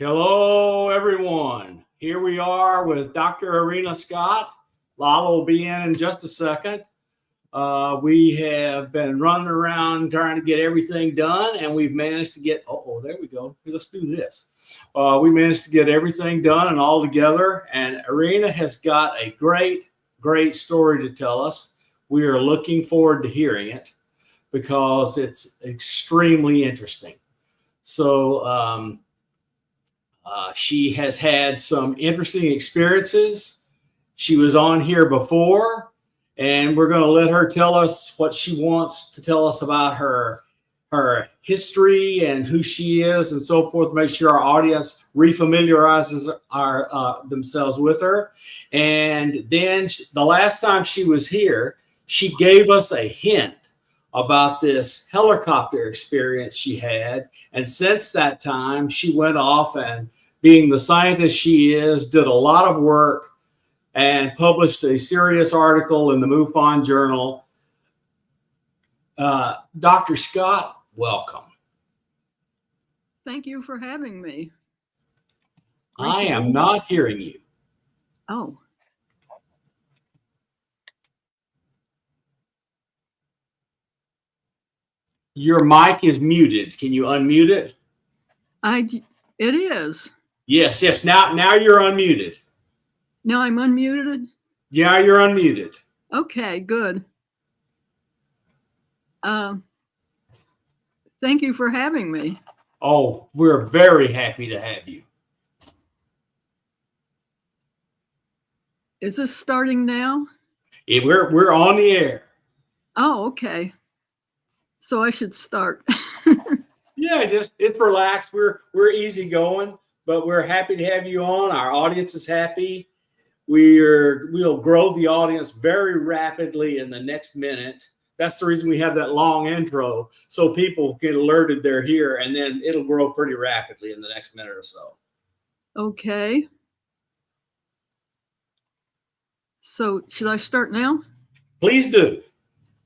Hello, everyone. Here we are with Dr. Irena Scott. Lala will be in just a second. We have been running around trying to get everything done, and we've managed to get, there we go. Let's do this. We managed to get everything done and all together, and Irena has got a great, great story to tell us. We are looking forward to hearing it because it's extremely interesting. So, she has had some interesting experiences. She was on here before, and we're going to let her tell us what she wants to tell us about her history and who she is and so forth. Make sure our audience refamiliarizes themselves with her. And then the last time she was here, she gave us a hint about this helicopter experience she had. And since that time, she went off and, being the scientist she is, did a lot of work and published a serious article in the MUFON journal. Dr. Scott, welcome. Thank you for having me. I am not hearing you. Oh. Your mic is muted. Can you unmute it? It is. Yes. Now you're unmuted. Now I'm unmuted? Yeah, you're unmuted. Okay, good. Thank you for having me. Oh, we're very happy to have you. Is this starting now? Yeah, we're on the air. Oh, okay. So I should start. Yeah, it's relaxed. We're easygoing, but we're happy to have you on. Our audience is happy. We'll grow the audience very rapidly in the next minute. That's the reason we have that long intro, so people get alerted they're here, and then it'll grow pretty rapidly in the next minute or so. Okay. So should I start now? Please do.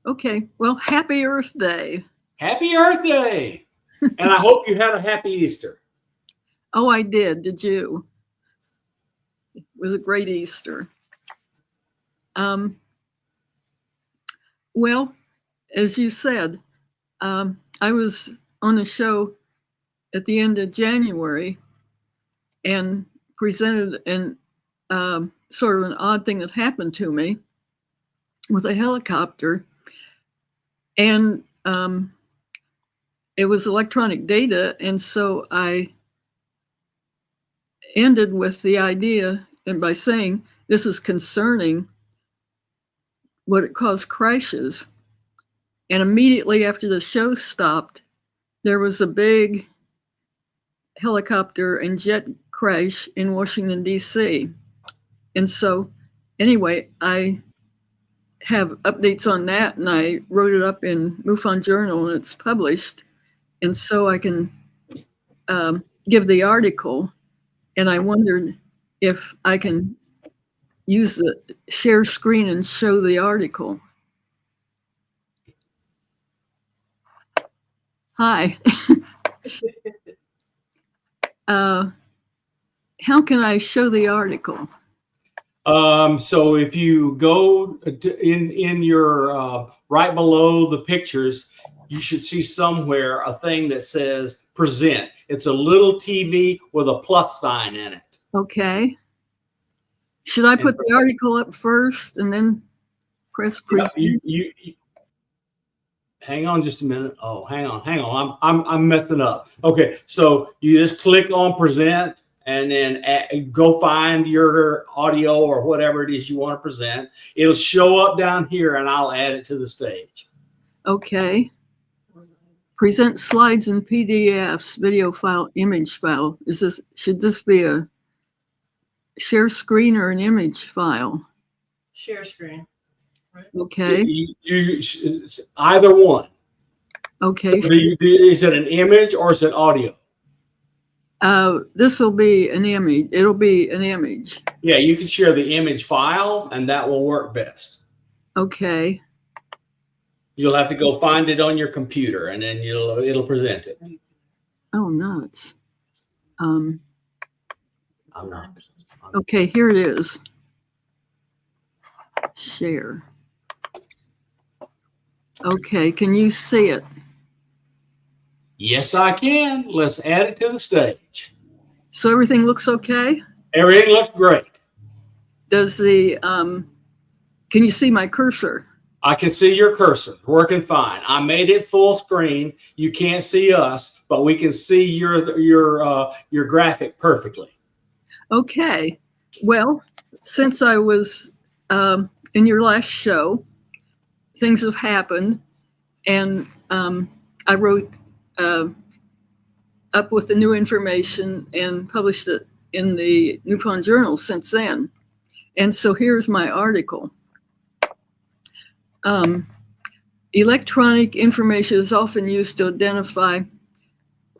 Okay. Well, happy Earth Day. Happy Earth Day. And I hope you had a happy Easter. Oh, I did. Did you? It was a great Easter. Well, as you said, I was on a show at the end of January and presented an sort of an odd thing that happened to me with a helicopter. And it was electronic data. And so I ended with the idea, and by saying this is concerning, what it caused crashes. And immediately after the show stopped, there was a big helicopter and jet crash in Washington, D.C. And so anyway, I have updates on that, and I wrote it up in MUFON Journal, and it's published. And so I can give the article, and I wondered if I can use the share screen and show the article. Hi. How can I show the article? So if you go in your right below the pictures, you should see somewhere a thing that says present. It's a little TV with a plus sign in it. Okay. Should I put the article up first and then press present? You hang on just a minute. Oh, hang on. I'm messing up. Okay, so you just click on present and then go find your audio or whatever it is you want to present. It'll show up down here, and I'll add it to the stage. Okay. Present slides and PDFs, video file, image file. Should this be a share screen or an image file? Share screen. Right. Okay. Either one. Okay. Is it an image or is it audio? This will be an image. It'll be an image. Yeah, you can share the image file, and that will work best. Okay. You'll have to go find it on your computer, and then it'll present it. Oh, nuts. I'm not. Okay, here it is. Share. Okay, can you see it? Yes, I can. Let's add it to the stage. So everything looks okay? Everything looks great. Does the, can you see my cursor? I can see your cursor working fine. I made it full screen. You can't see us, but we can see your graphic perfectly. Okay. Well, since I was in your last show, things have happened, and I wrote up with the new information and published it in the MUFON Journal since then. And so here's my article. Electronic information is often used to identify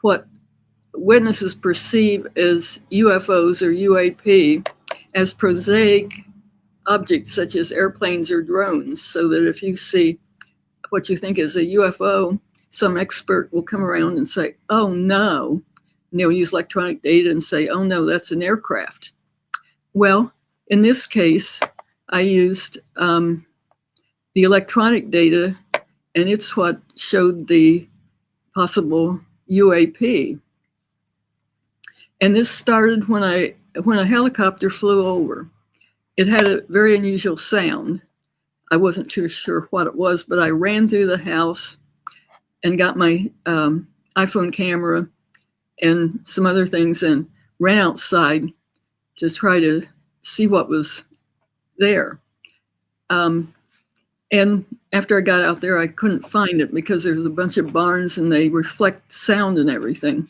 what witnesses perceive as UFOs or UAP as prosaic objects such as airplanes or drones, so that if you see what you think is a UFO, some expert will come around and say, oh no, and they'll use electronic data and say, oh no, that's an aircraft. Well, in this case, I used the electronic data, and it's what showed the possible UAP. And this started when a helicopter flew over. It had a very unusual sound. I wasn't too sure what it was, but I ran through the house and got my iPhone camera and some other things and ran outside to try to see what was there. And after I got out there, I couldn't find it because there's a bunch of barns and they reflect sound and everything.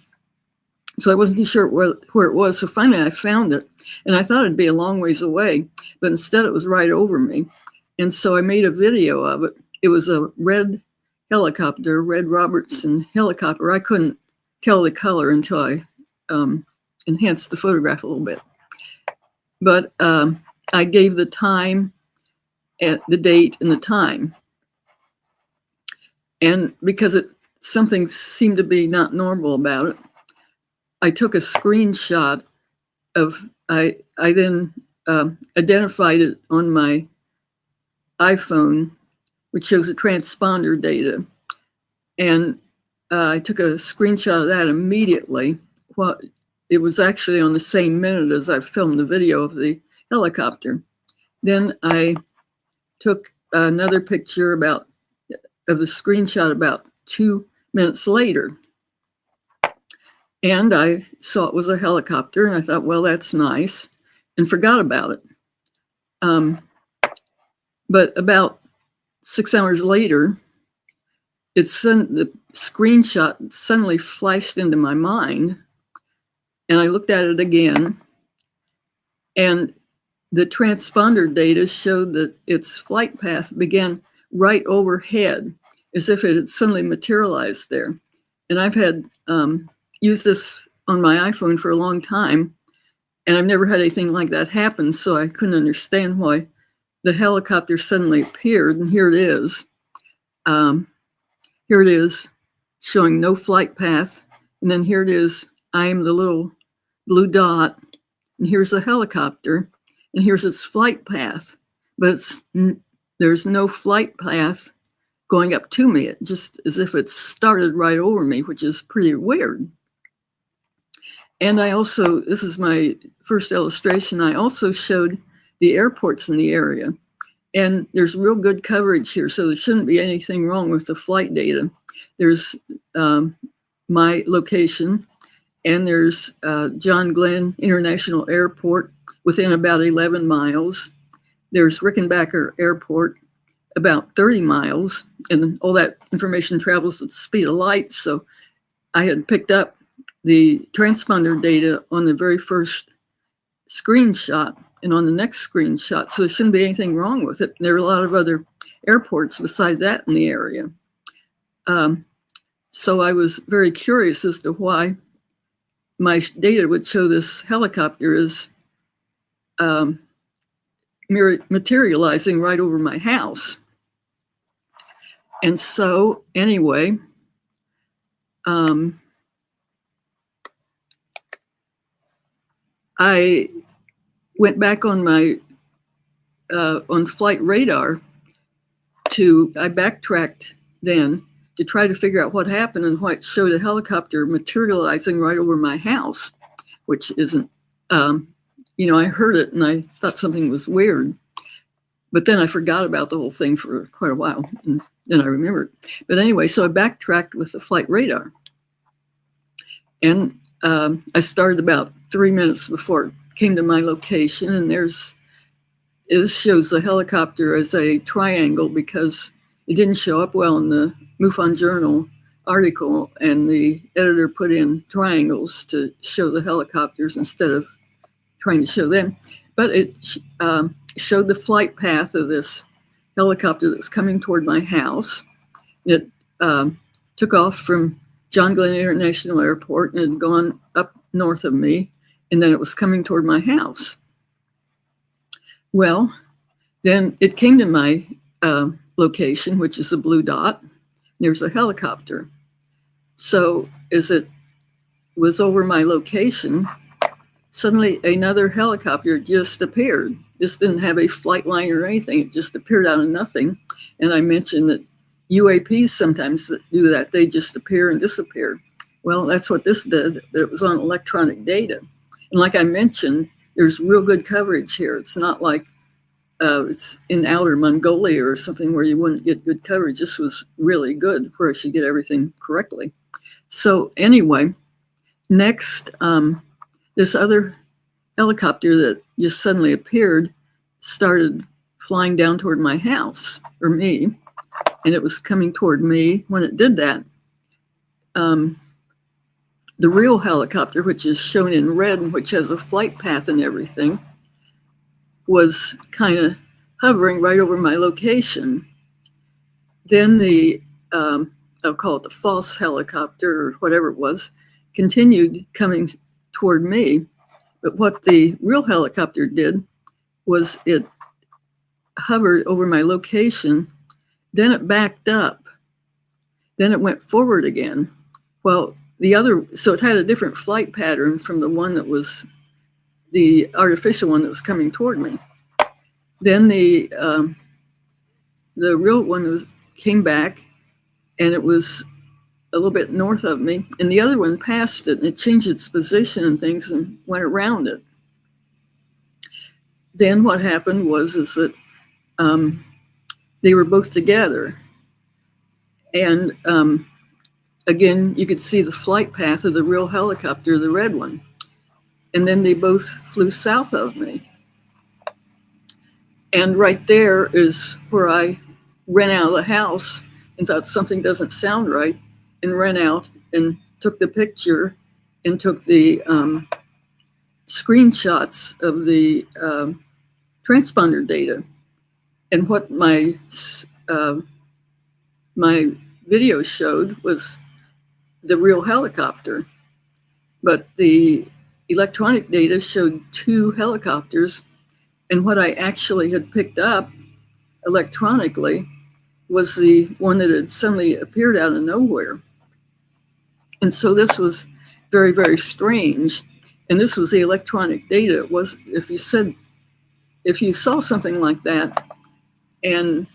So I wasn't too sure where it was. So finally I found it, and I thought it'd be a long ways away, but instead it was right over me. And so I made a video of it. It was a red helicopter, Red Robertson helicopter. I couldn't tell the color until I enhanced the photograph a little bit. But I gave the time, at the date and the time. And because something seemed to be not normal about it, I took a screenshot of, I then identified it on my iPhone, which shows the transponder data. And I took a screenshot of that immediately. Well, it was actually on the same minute as I filmed the video of the helicopter. Then I took another picture of the screenshot about 2 minutes later. And I saw it was a helicopter, and I thought, well, that's nice, and forgot about it. But about 6 hours later, the screenshot suddenly flashed into my mind, and I looked at it again, and the transponder data showed that its flight path began right overhead, as if it had suddenly materialized there. And I've had used this on my iPhone for a long time, and I've never had anything like that happen, so I couldn't understand why the helicopter suddenly appeared. And here it is. Here it is, showing no flight path. And then here it is, I am the little blue dot, and here's the helicopter, and here's its flight path. But there's no flight path going up to me. It just as if it started right over me, which is pretty weird. And I also, this is my first illustration, I also showed the airports in the area. And there's real good coverage here, so there shouldn't be anything wrong with the flight data. There's my location, and there's John Glenn International Airport within about 11 miles. There's Rickenbacker Airport about 30 miles, and all that information travels at the speed of light. So I had picked up the transponder data on the very first screenshot and on the next screenshot, so there shouldn't be anything wrong with it. There are a lot of other airports besides that in the area. So I was very curious as to why my data would show this helicopter is materializing right over my house. And so anyway, I went back on my on flight radar I backtracked then to try to figure out what happened, and what showed a helicopter materializing right over my house, which isn't, I heard it and I thought something was weird, but then I forgot about the whole thing for quite a while, and then I remembered. But anyway, so I backtracked with the flight radar, and I started about 3 minutes before it came to my location, and it shows the helicopter as a triangle because it didn't show up well in the MUFON Journal article, and the editor put in triangles to show the helicopters instead of trying to show them. But it showed the flight path of this helicopter that was coming toward my house. It took off from John Glenn International Airport and had gone up north of me, and then it was coming toward my house. Well, then it came to my location, which is a blue dot. There's a helicopter. So as it was over my location, suddenly another helicopter just appeared. This didn't have a flight line or anything. It just appeared out of nothing. And I mentioned that UAPs sometimes do that. They just appear and disappear. Well, that's what this did, but it was on electronic data. And like I mentioned, there's real good coverage here. It's not like it's in outer Mongolia or something where you wouldn't get good coverage. This was really good where I should get everything correctly. So anyway, next, this other helicopter that just suddenly appeared started flying down toward my house, or me, and it was coming toward me. When it did that, the real helicopter, which is shown in red and which has a flight path and everything, was kind of hovering right over my location. Then the, I'll call it the false helicopter or whatever it was, continued coming toward me. But what the real helicopter did was it hovered over my location, then it backed up, then it went forward again. Well, so it had a different flight pattern from the one that was the artificial one that was coming toward me. Then the real one came back, and it was a little bit north of me, and the other one passed it, and it changed its position and things and went around it. Then what happened is that they were both together, and again, you could see the flight path of the real helicopter, the red one. And then they both flew south of me. And right there is where I ran out of the house and thought something doesn't sound right, and ran out and took the picture and took the screenshots of the transponder data. And what my video showed was the real helicopter, but the electronic data showed two helicopters, and what I actually had picked up electronically was the one that had suddenly appeared out of nowhere. And so this was very, very strange. And this was the electronic data. It was, if you saw something like that and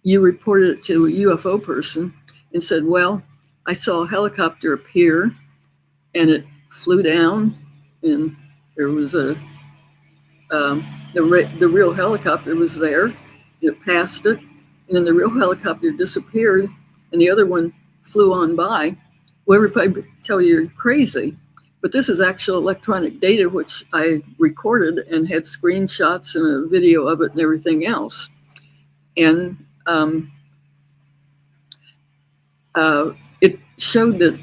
you reported it to a UFO person and said, well, I saw a helicopter appear and it flew down, and there was the real helicopter was there. It passed it, and then the real helicopter disappeared, and the other one flew on by. Well, everybody would tell you you're crazy, but this is actual electronic data which I recorded and had screenshots and a video of it and everything else. And it showed that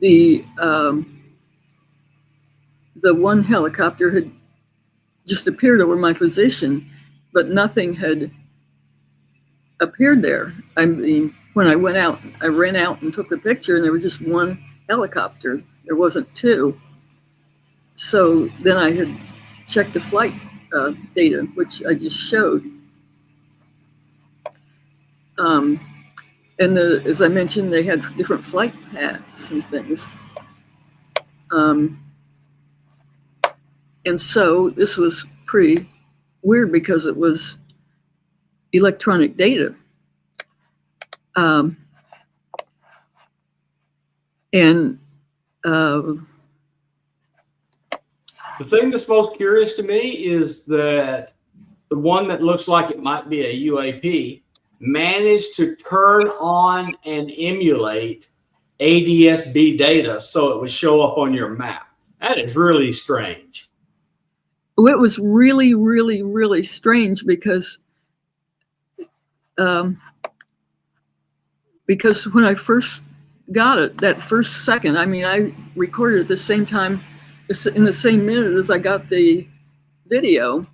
the one helicopter had just appeared over my position, but nothing had appeared there. I mean, when I went out, I ran out and took the picture, and there was just one helicopter. There wasn't two. So then I had checked the flight data, which I just showed. And as I mentioned, they had different flight paths and things. And so this was pretty weird because it was electronic data. And The thing that's most curious to me is that the one that looks like it might be a UAP managed to turn on and emulate ADS-B data so it would show up on your map. That is really strange. it was really, really, really strange because when I first got it, that first second, I mean, I recorded at the same time, in the same minute as I got the video,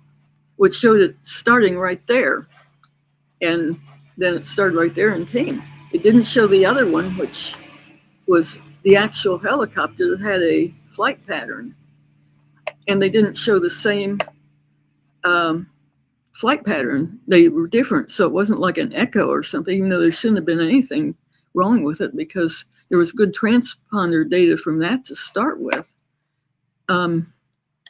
which showed it starting right there. And then it started right there and came. It didn't show the other one, which was the actual helicopter that had a flight pattern. And they didn't show the same flight pattern. They were different. So it wasn't like an echo or something, even though there shouldn't have been anything wrong with it because there was good transponder data from that to start with.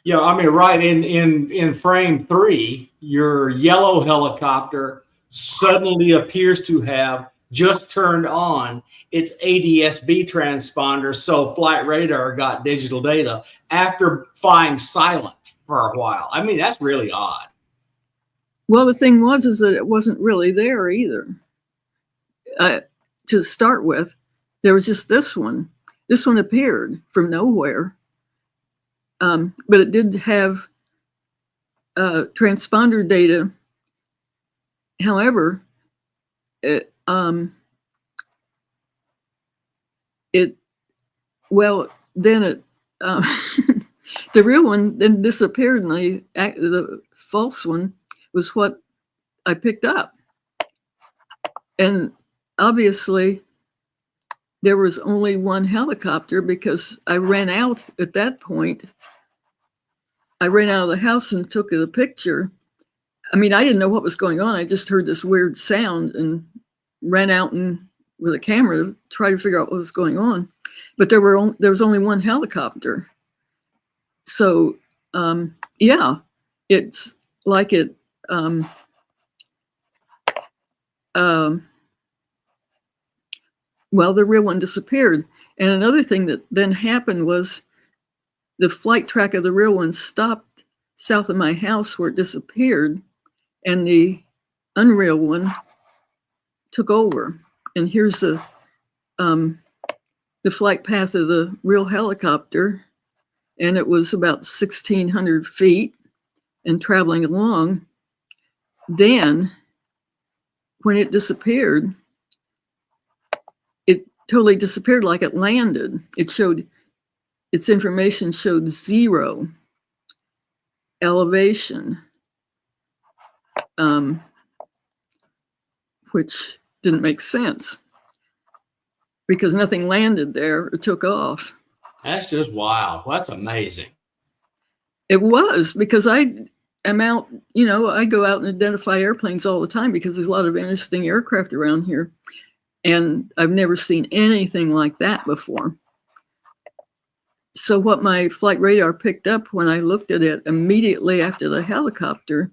Yeah, I mean, right in frame 3, your yellow helicopter suddenly appears to have just turned on its ADS-B transponder, so flight radar got digital data after flying silent for a while. I mean, that's really odd. Well, the thing is that it wasn't really there either. To start with, there was just this one. This one appeared from nowhere, but it did have transponder data. However, the real one then disappeared, and the false one was what I picked up. And obviously, there was only one helicopter because I ran out at that point. I ran out of the house and took the picture. I mean, I didn't know what was going on. I just heard this weird sound and ran out with a camera to try to figure out what was going on. But there was only one helicopter. So, yeah, it's like it. Well, the real one disappeared. And another thing that then happened was the flight track of the real one stopped south of my house where it disappeared, and the unreal one took over. And here's the flight path of the real helicopter, and it was about 1,600 feet and traveling along. Then, when it disappeared, it totally disappeared like it landed. Its information showed 0 elevation, which didn't make sense because nothing landed there or took off. That's just wild. That's amazing. It was, because I am out, I go out and identify airplanes all the time because there's a lot of interesting aircraft around here. And I've never seen anything like that before. So what my flight radar picked up when I looked at it immediately after the helicopter,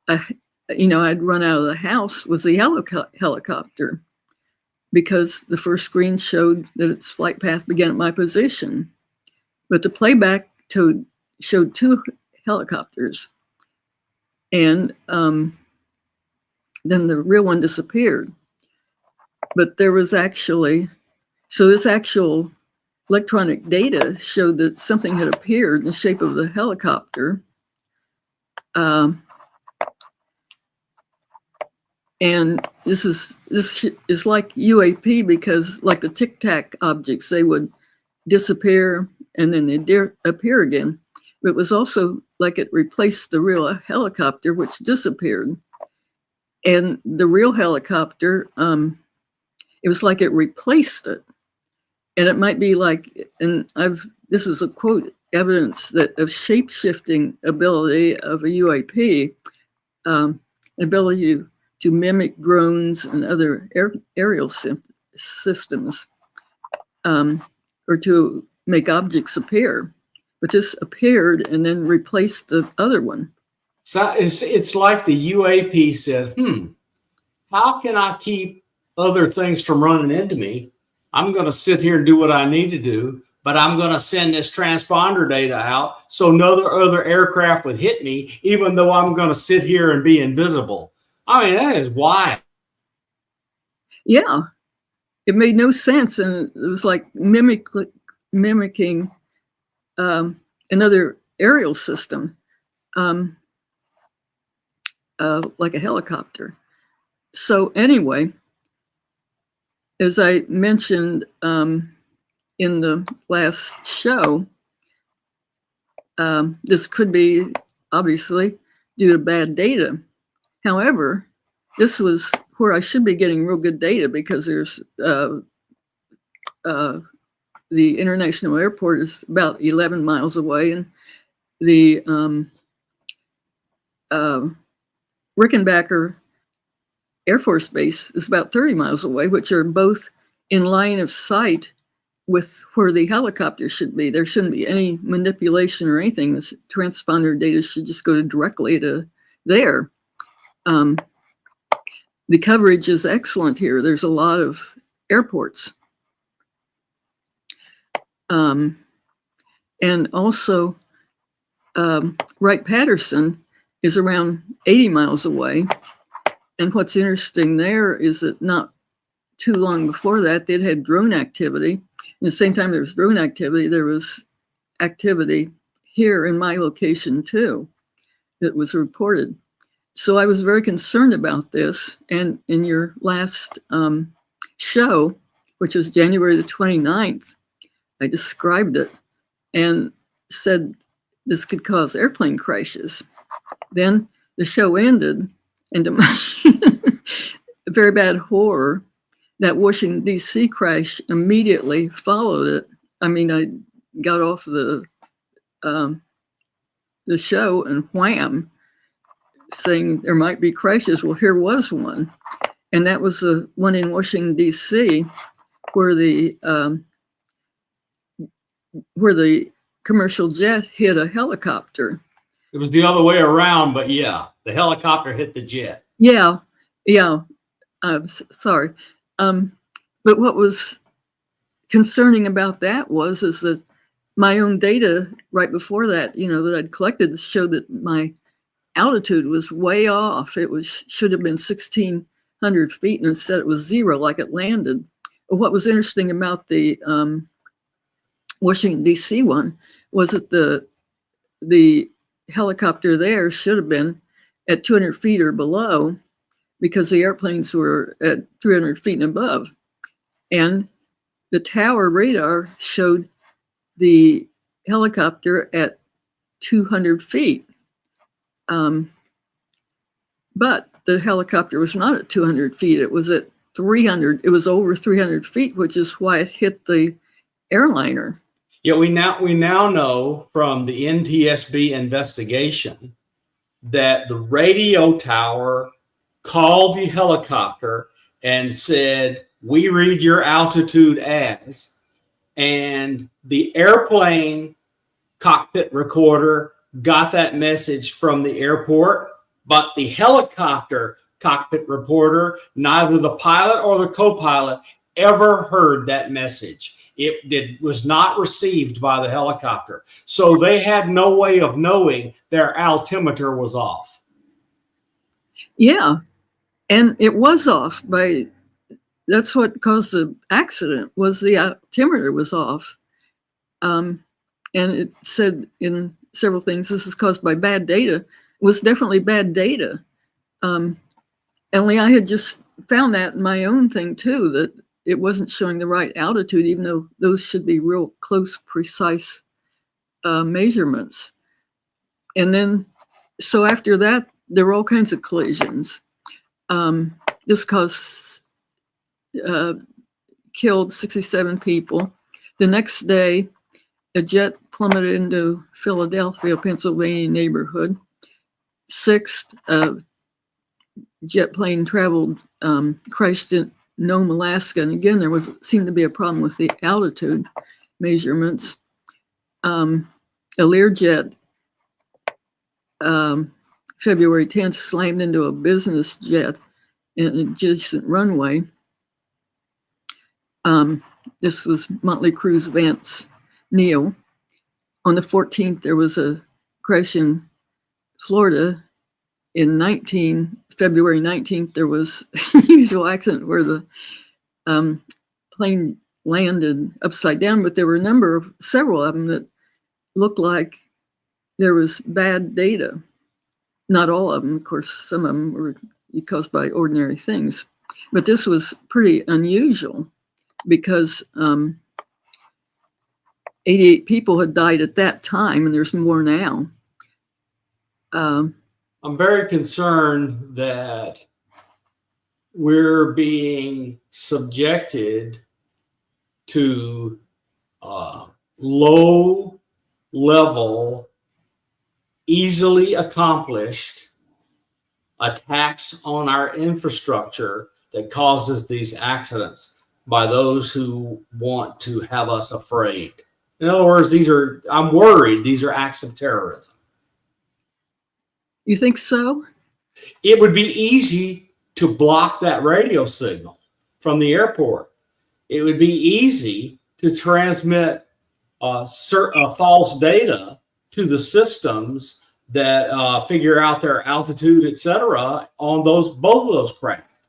I'd run out of the house, was the helicopter, because the first screen showed that its flight path began at my position. But the playback showed 2 helicopters. And then the real one disappeared. But there was this actual electronic data showed that something had appeared in the shape of the helicopter. And this is like UAP, because like the Tic Tac objects, they would disappear and then they'd appear again. But it was also like it replaced the real helicopter, which disappeared. And the real helicopter, it was like it replaced it. And it might be like, this is a quote, evidence that of shape-shifting ability of a UAP, ability to mimic drones and other aerial systems, or to make objects appear. but this appeared and then replaced the other one. So it's like the UAP said, how can I keep other things from running into me? I'm going to sit here and do what I need to do, but I'm going to send this transponder data out so no other aircraft would hit me, even though I'm going to sit here and be invisible. I mean, that is wild. Yeah, it made no sense, and it was like mimicking another aerial system, like a helicopter. So anyway, as I mentioned in the last show, this could be obviously due to bad data. However, this was where I should be getting real good data, because there's the international airport is about 11 miles away, and the Rickenbacker Air Force Base is about 30 miles away, which are both in line of sight with where the helicopter should be. There shouldn't be any manipulation or anything. This transponder data should just go directly to there. The coverage is excellent here. There's a lot of airports. And also, Wright-Patterson is around 80 miles away. And what's interesting there is that not too long before that, they'd had drone activity. At the same time there was drone activity, there was activity here in my location too that was reported. So I was very concerned about this. And in your last show, which was January the 29th, I described it and said this could cause airplane crashes. Then the show ended, and to my very bad horror, that Washington, D.C. crash immediately followed it. I mean, I got off the show and wham, saying there might be crashes. Well, here was one. And that was the one in Washington, D.C., where the commercial jet hit a helicopter. It was the other way around, but yeah, the helicopter hit the jet. Yeah. Sorry. But what was concerning about that is that my own data right before that, that I'd collected showed that my altitude was way off. It should have been 1,600 feet, and instead it was 0, like it landed. But what was interesting about the Washington, D.C. one was that the helicopter there should have been at 200 feet or below, because the airplanes were at 300 feet and above. And the tower radar showed the helicopter at 200 feet. But the helicopter was not at 200 feet. It was at 300. It was over 300 feet, which is why it hit the airliner. Yeah, we now know from the NTSB investigation that the radio tower called the helicopter and said, "We read your altitude as," and the airplane cockpit recorder got that message from the airport, but the helicopter cockpit reporter, neither the pilot or the co-pilot ever heard that message. It was not received by the helicopter. So they had no way of knowing their altimeter was off. Yeah. And it was off that's what caused the accident, was the altimeter was off. And it said in several things, this is caused by bad data. It was definitely bad data. Only I had just found that in my own thing too, that it wasn't showing the right altitude, even though those should be real close, precise measurements. And then, so after that, there were all kinds of collisions. This killed 67 people. The next day, a jet plummeted into Philadelphia, Pennsylvania neighborhood. 6 jet plane crashed in Nome, Alaska. And again, seemed to be a problem with the altitude measurements. A Learjet, February 10th, slammed into a business jet in an adjacent runway. This was Motley Crue's Vance Neal. On the 14th, there was a crash in Florida. In February 19th, there was an unusual accident where the plane landed upside down, but there were several of them that looked like there was bad data. Not all of them, of course, some of them were caused by ordinary things. But this was pretty unusual because 88 people had died at that time, and there's more now. I'm very concerned that we're being subjected to low level, easily accomplished attacks on our infrastructure that causes these accidents by those who want to have us afraid. In other words, I'm worried these are acts of terrorism. You think so? It would be easy to block that radio signal from the airport. It would be easy to transmit false data to the systems that figure out their altitude, etc., on both of those craft.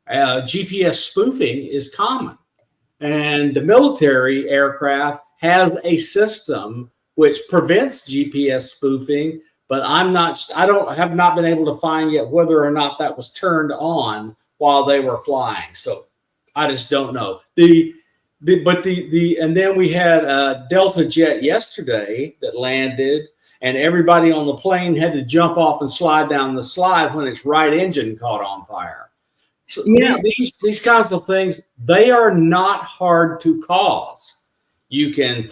GPS spoofing is common, and the military aircraft has a system which prevents GPS spoofing. But I have not been able to find yet whether or not that was turned on while they were flying. So I just don't know. And then we had a Delta jet yesterday that landed, and everybody on the plane had to jump off and slide down the slide when its right engine caught on fire. So yeah, these kinds of things, they are not hard to cause. You can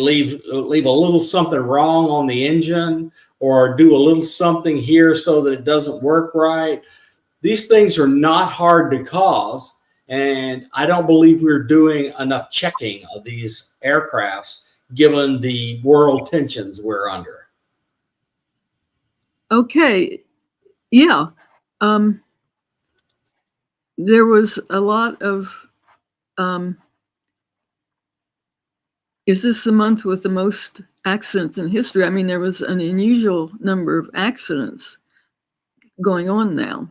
leave a little something wrong on the engine, or do a little something here so that it doesn't work right. These things are not hard to cause, and I don't believe we're doing enough checking of these aircrafts given the world tensions we're under. Okay. Yeah. There was a lot of is this the month with the most accidents in history? I mean, there was an unusual number of accidents going on now.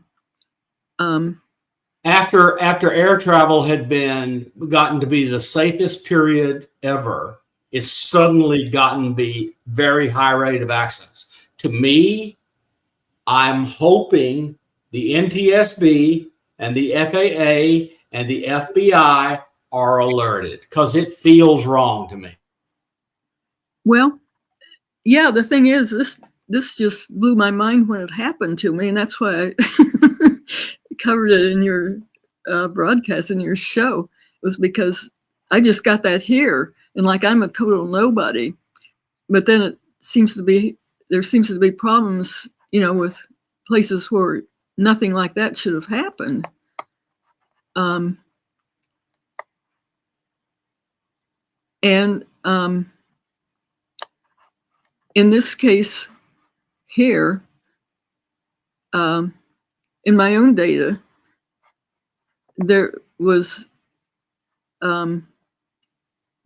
After air travel had gotten to be the safest period ever, it's suddenly gotten to be very high rate of accidents. To me, I'm hoping the NTSB and the FAA and the FBI are alerted, because it feels wrong to me. Well, yeah, the thing is, this just blew my mind when it happened to me, and that's why I covered it in your broadcast, in your show, was because I just got that here, and like I'm a total nobody. But then there seems to be problems, with places where nothing like that should have happened. And in this case here, in my own data, there was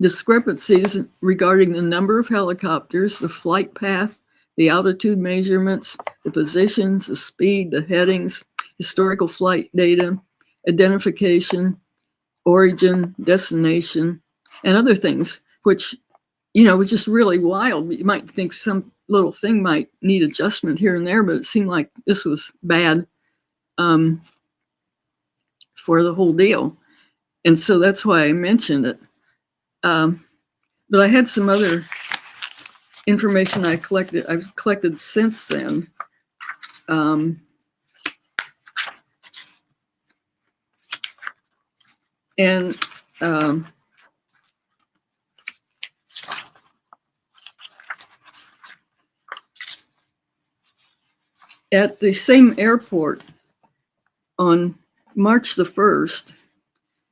discrepancies regarding the number of helicopters, the flight path, the altitude measurements, the positions, the speed, the headings, historical flight data, identification, origin, destination, and other things, which, was just really wild. You might think some little thing might need adjustment here and there, but it seemed like this was bad for the whole deal. And so that's why I mentioned it. But I had some other information I've collected since then. At the same airport on March the 1st,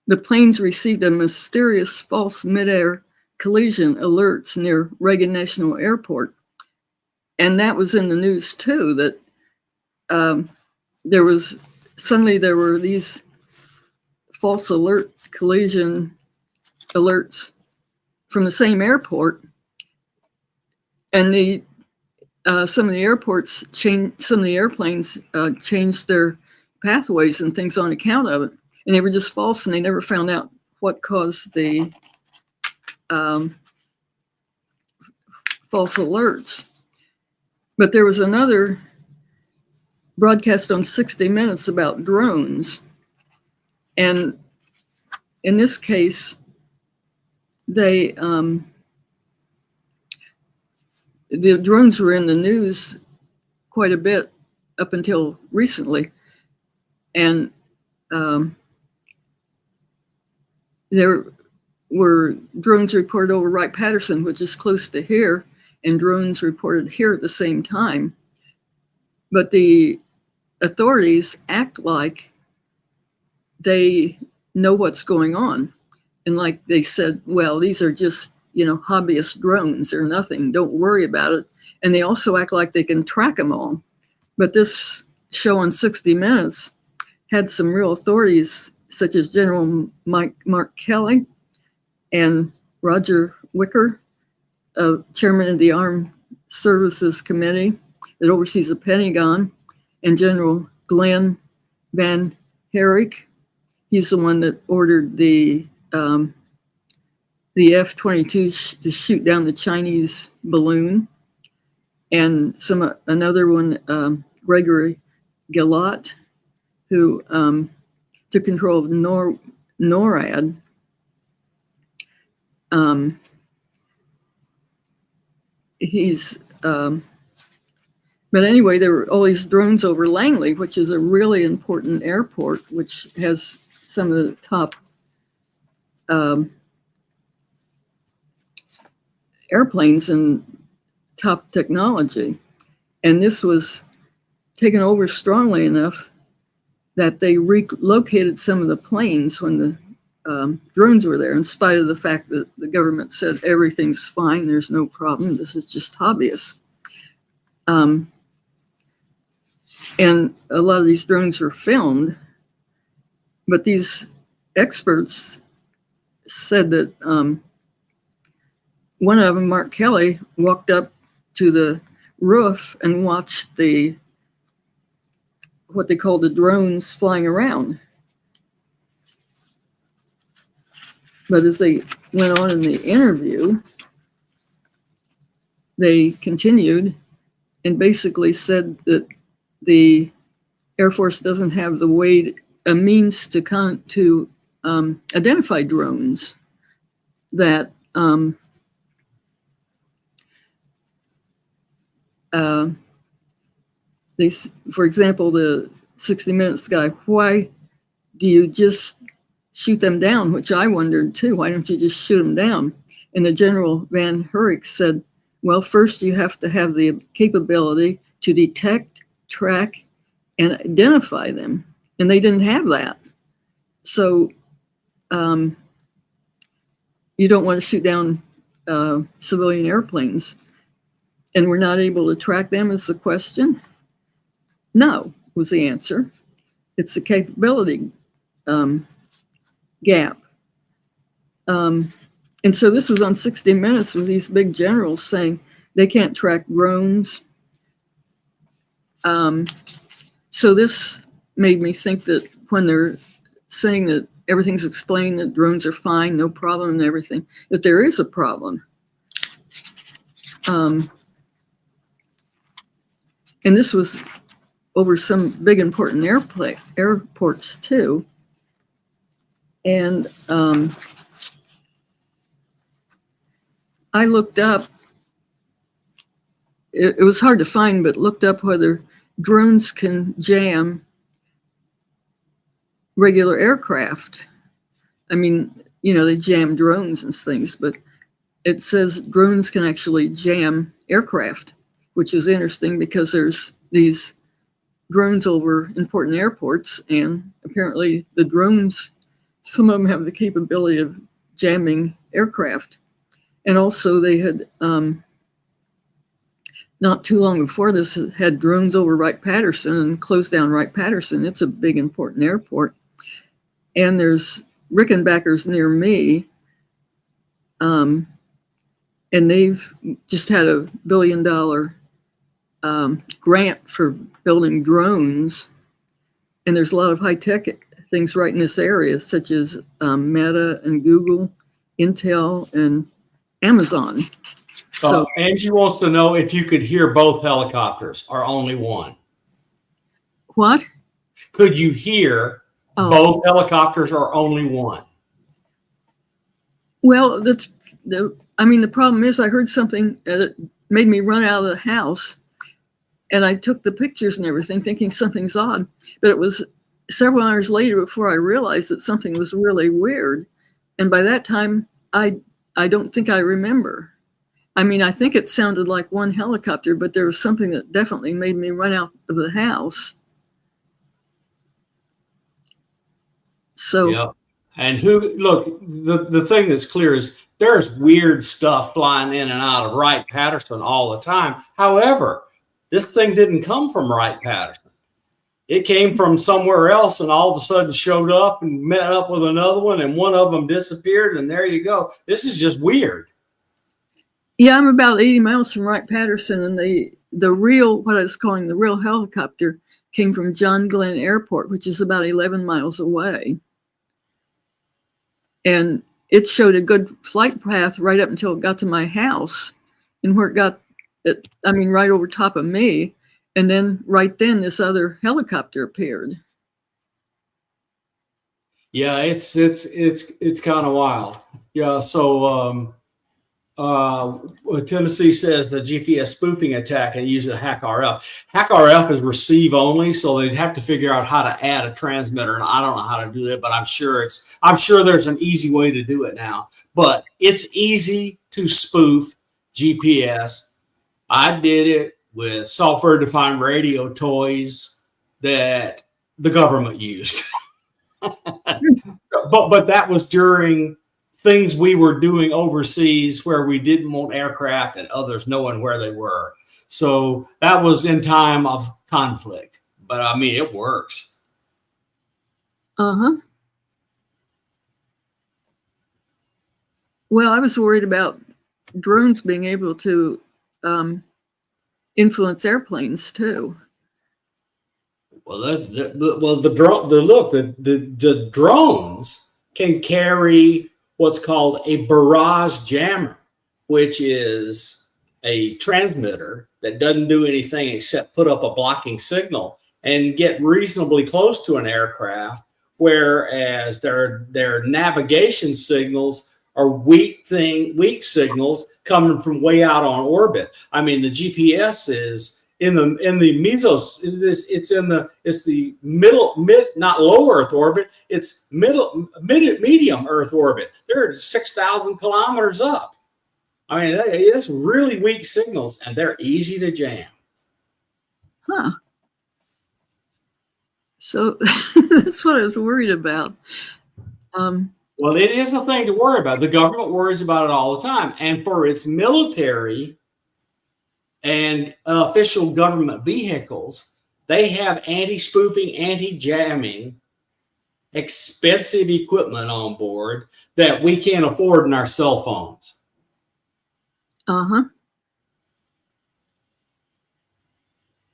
the planes received a mysterious false midair collision alerts near Reagan National Airport. And that was in the news too, that there were these false collision alerts from the same airport, and some of the airplanes changed their pathways and things on account of it, and they were just false, and they never found out what caused the false alerts. But there was another broadcast on 60 Minutes about drones, and in this case, the drones were in the news quite a bit up until recently, and there were drones reported over Wright-Patterson, which is close to here, and drones reported here at the same time. But the authorities act like they know what's going on. And like they said, well, these are just, hobbyist drones. They're nothing. Don't worry about it. And they also act like they can track them all. But this show on 60 Minutes had some real authorities, such as General Mark Kelly and Roger Wicker, chairman of the Armed Services Committee that oversees the Pentagon, and General Glenn Van Herrick. He's the one that ordered the F-22 to shoot down the Chinese balloon, and another one, Gregory Gillot, who took control of NORAD. But anyway, there were all these drones over Langley, which is a really important airport, which has some of the top airplanes and top technology. And this was taken over strongly enough that they relocated some of the planes when the drones were there, in spite of the fact that the government said everything's fine, there's no problem, this is just hobbyists. And a lot of these drones were filmed, but these experts said that one of them, Mark Kelly, walked up to the roof and watched what they call the drones flying around. But as they went on in the interview, they continued and basically said that the Air Force doesn't have a means to identify drones. That for example, the 60 Minutes guy, why do you just shoot them down? Which I wondered too. Why don't you just shoot them down? And the General Van Herrick said, well, first you have to have the capability to detect, track, and identify them. And they didn't have that. So you don't want to shoot down civilian airplanes. And we're not able to track them is the question? No, was the answer. It's a capability gap. And so this was on 60 Minutes with these big generals saying they can't track drones. So this made me think that when they're saying that everything's explained, that drones are fine, no problem and everything, that there is a problem. And this was over some big important airports too. And I looked up, it was hard to find, but looked up whether drones can jam regular aircraft. I mean, they jam drones and things, but it says drones can actually jam aircraft, which is interesting because there's these drones over important airports, and apparently the drones, some of them have the capability of jamming aircraft. And also they had, not too long before this, had drones over Wright-Patterson and closed down Wright-Patterson. It's a big, important airport. And there's Rickenbackers near me. And they've just had a $1 billion grant for building drones. And there's a lot of high-tech things right in this area, such as Meta and Google, Intel, and Amazon. So Angie wants to know if you could hear both helicopters or only one. what? Could you hear both helicopters or only one? Well, the problem is I heard something that made me run out of the house, and I took the pictures and everything thinking something's odd, but it was several hours later before I realized that something was really weird. And by that time, I don't think I remember. I mean, I think it sounded like one helicopter, but there was something that definitely made me run out of the house. So, yeah. And the thing that's clear is there's weird stuff flying in and out of Wright-Patterson all the time. However, this thing didn't come from Wright-Patterson. It came from somewhere else and all of a sudden showed up and met up with another one, and one of them disappeared, and there you go. This is just weird. yeah, I'm about 80 miles from Wright-Patterson, and the real, what I was calling the real helicopter, came from John Glenn Airport, which is about 11 miles away. And it showed a good flight path right up until it got to my house, and where it got, right over top of me. And then right then this other helicopter appeared. Yeah, it's kind of wild. Yeah, so Tennessee says the GPS spoofing attack and use a HackRF. HackRF is receive only, so they'd have to figure out how to add a transmitter, and I don't know how to do that, but I'm sure there's an easy way to do it now. But it's easy to spoof GPS. I did it with software-defined radio toys that the government used. but that was during things we were doing overseas where we didn't want aircraft and others knowing where they were. So that was in time of conflict. But I mean, it works. Uh-huh. Well, I was worried about drones being able to influence airplanes too. Well, the drones can carry what's called a barrage jammer, which is a transmitter that doesn't do anything except put up a blocking signal and get reasonably close to an aircraft, whereas their navigation signals are weak signals coming from way out on orbit. I mean, the GPS is in the it's the mid not low Earth orbit, it's medium Earth orbit. They're 6,000 kilometers up. I mean, that's really weak signals, and they're easy to jam. Huh. So that's what I was worried about. Well, it is a thing to worry about. The government worries about it all the time. And for its military and official government vehicles, they have anti-spoofing, anti-jamming, expensive equipment on board that we can't afford in our cell phones. Uh-huh.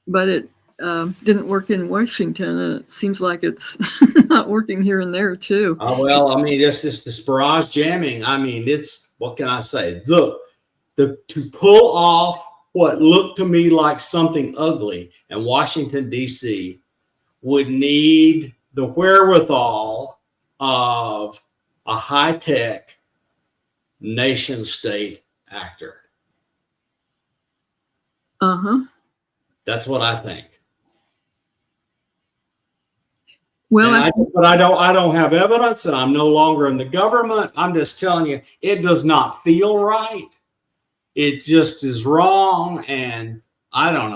But it didn't work in Washington, and it seems like it's not working here and there too. Well, I mean, it's just this barrage jamming. I mean, it's, what can I say? To pull off what looked to me like something ugly in Washington, D.C. would need the wherewithal of a high-tech nation-state actor. Uh-huh. That's what I think. Well, I don't have evidence, and I'm no longer in the government. I'm just telling you, it does not feel right. It just is wrong, and I don't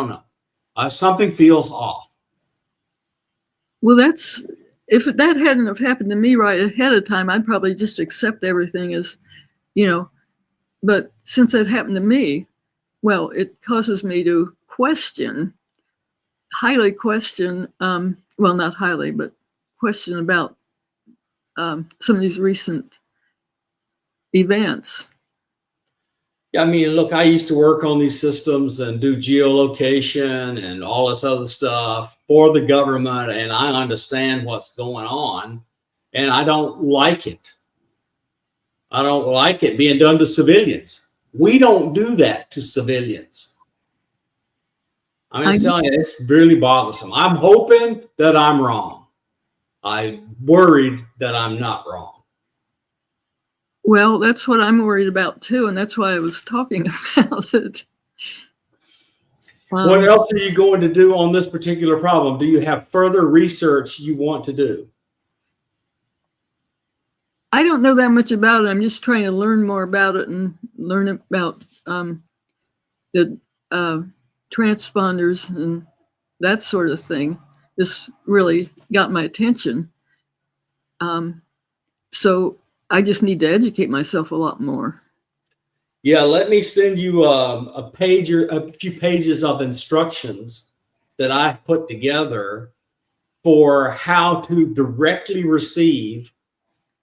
know. Something feels off. well, if that hadn't have happened to me right ahead of time, I'd probably just accept everything as, but since that happened to me, well, it causes me to highly question, well, not highly, but question about some of these recent events. I mean, look, I used to work on these systems and do geolocation and all this other stuff for the government, and I understand what's going on, and I don't like it. I don't like it being done to civilians. We don't do that to civilians. I'm just telling you, it's really bothersome. I'm hoping that I'm wrong. I'm worried that I'm not wrong. Well, that's what I'm worried about too, and that's why I was talking about it. What else are you going to do on this particular problem? Do you have further research you want to do? I don't know that much about it. I'm just trying to learn more about it and learn about the transponders and that sort of thing. This really got my attention. So I just need to educate myself a lot more. Yeah, let me send you a few pages of instructions that I've put together for how to directly receive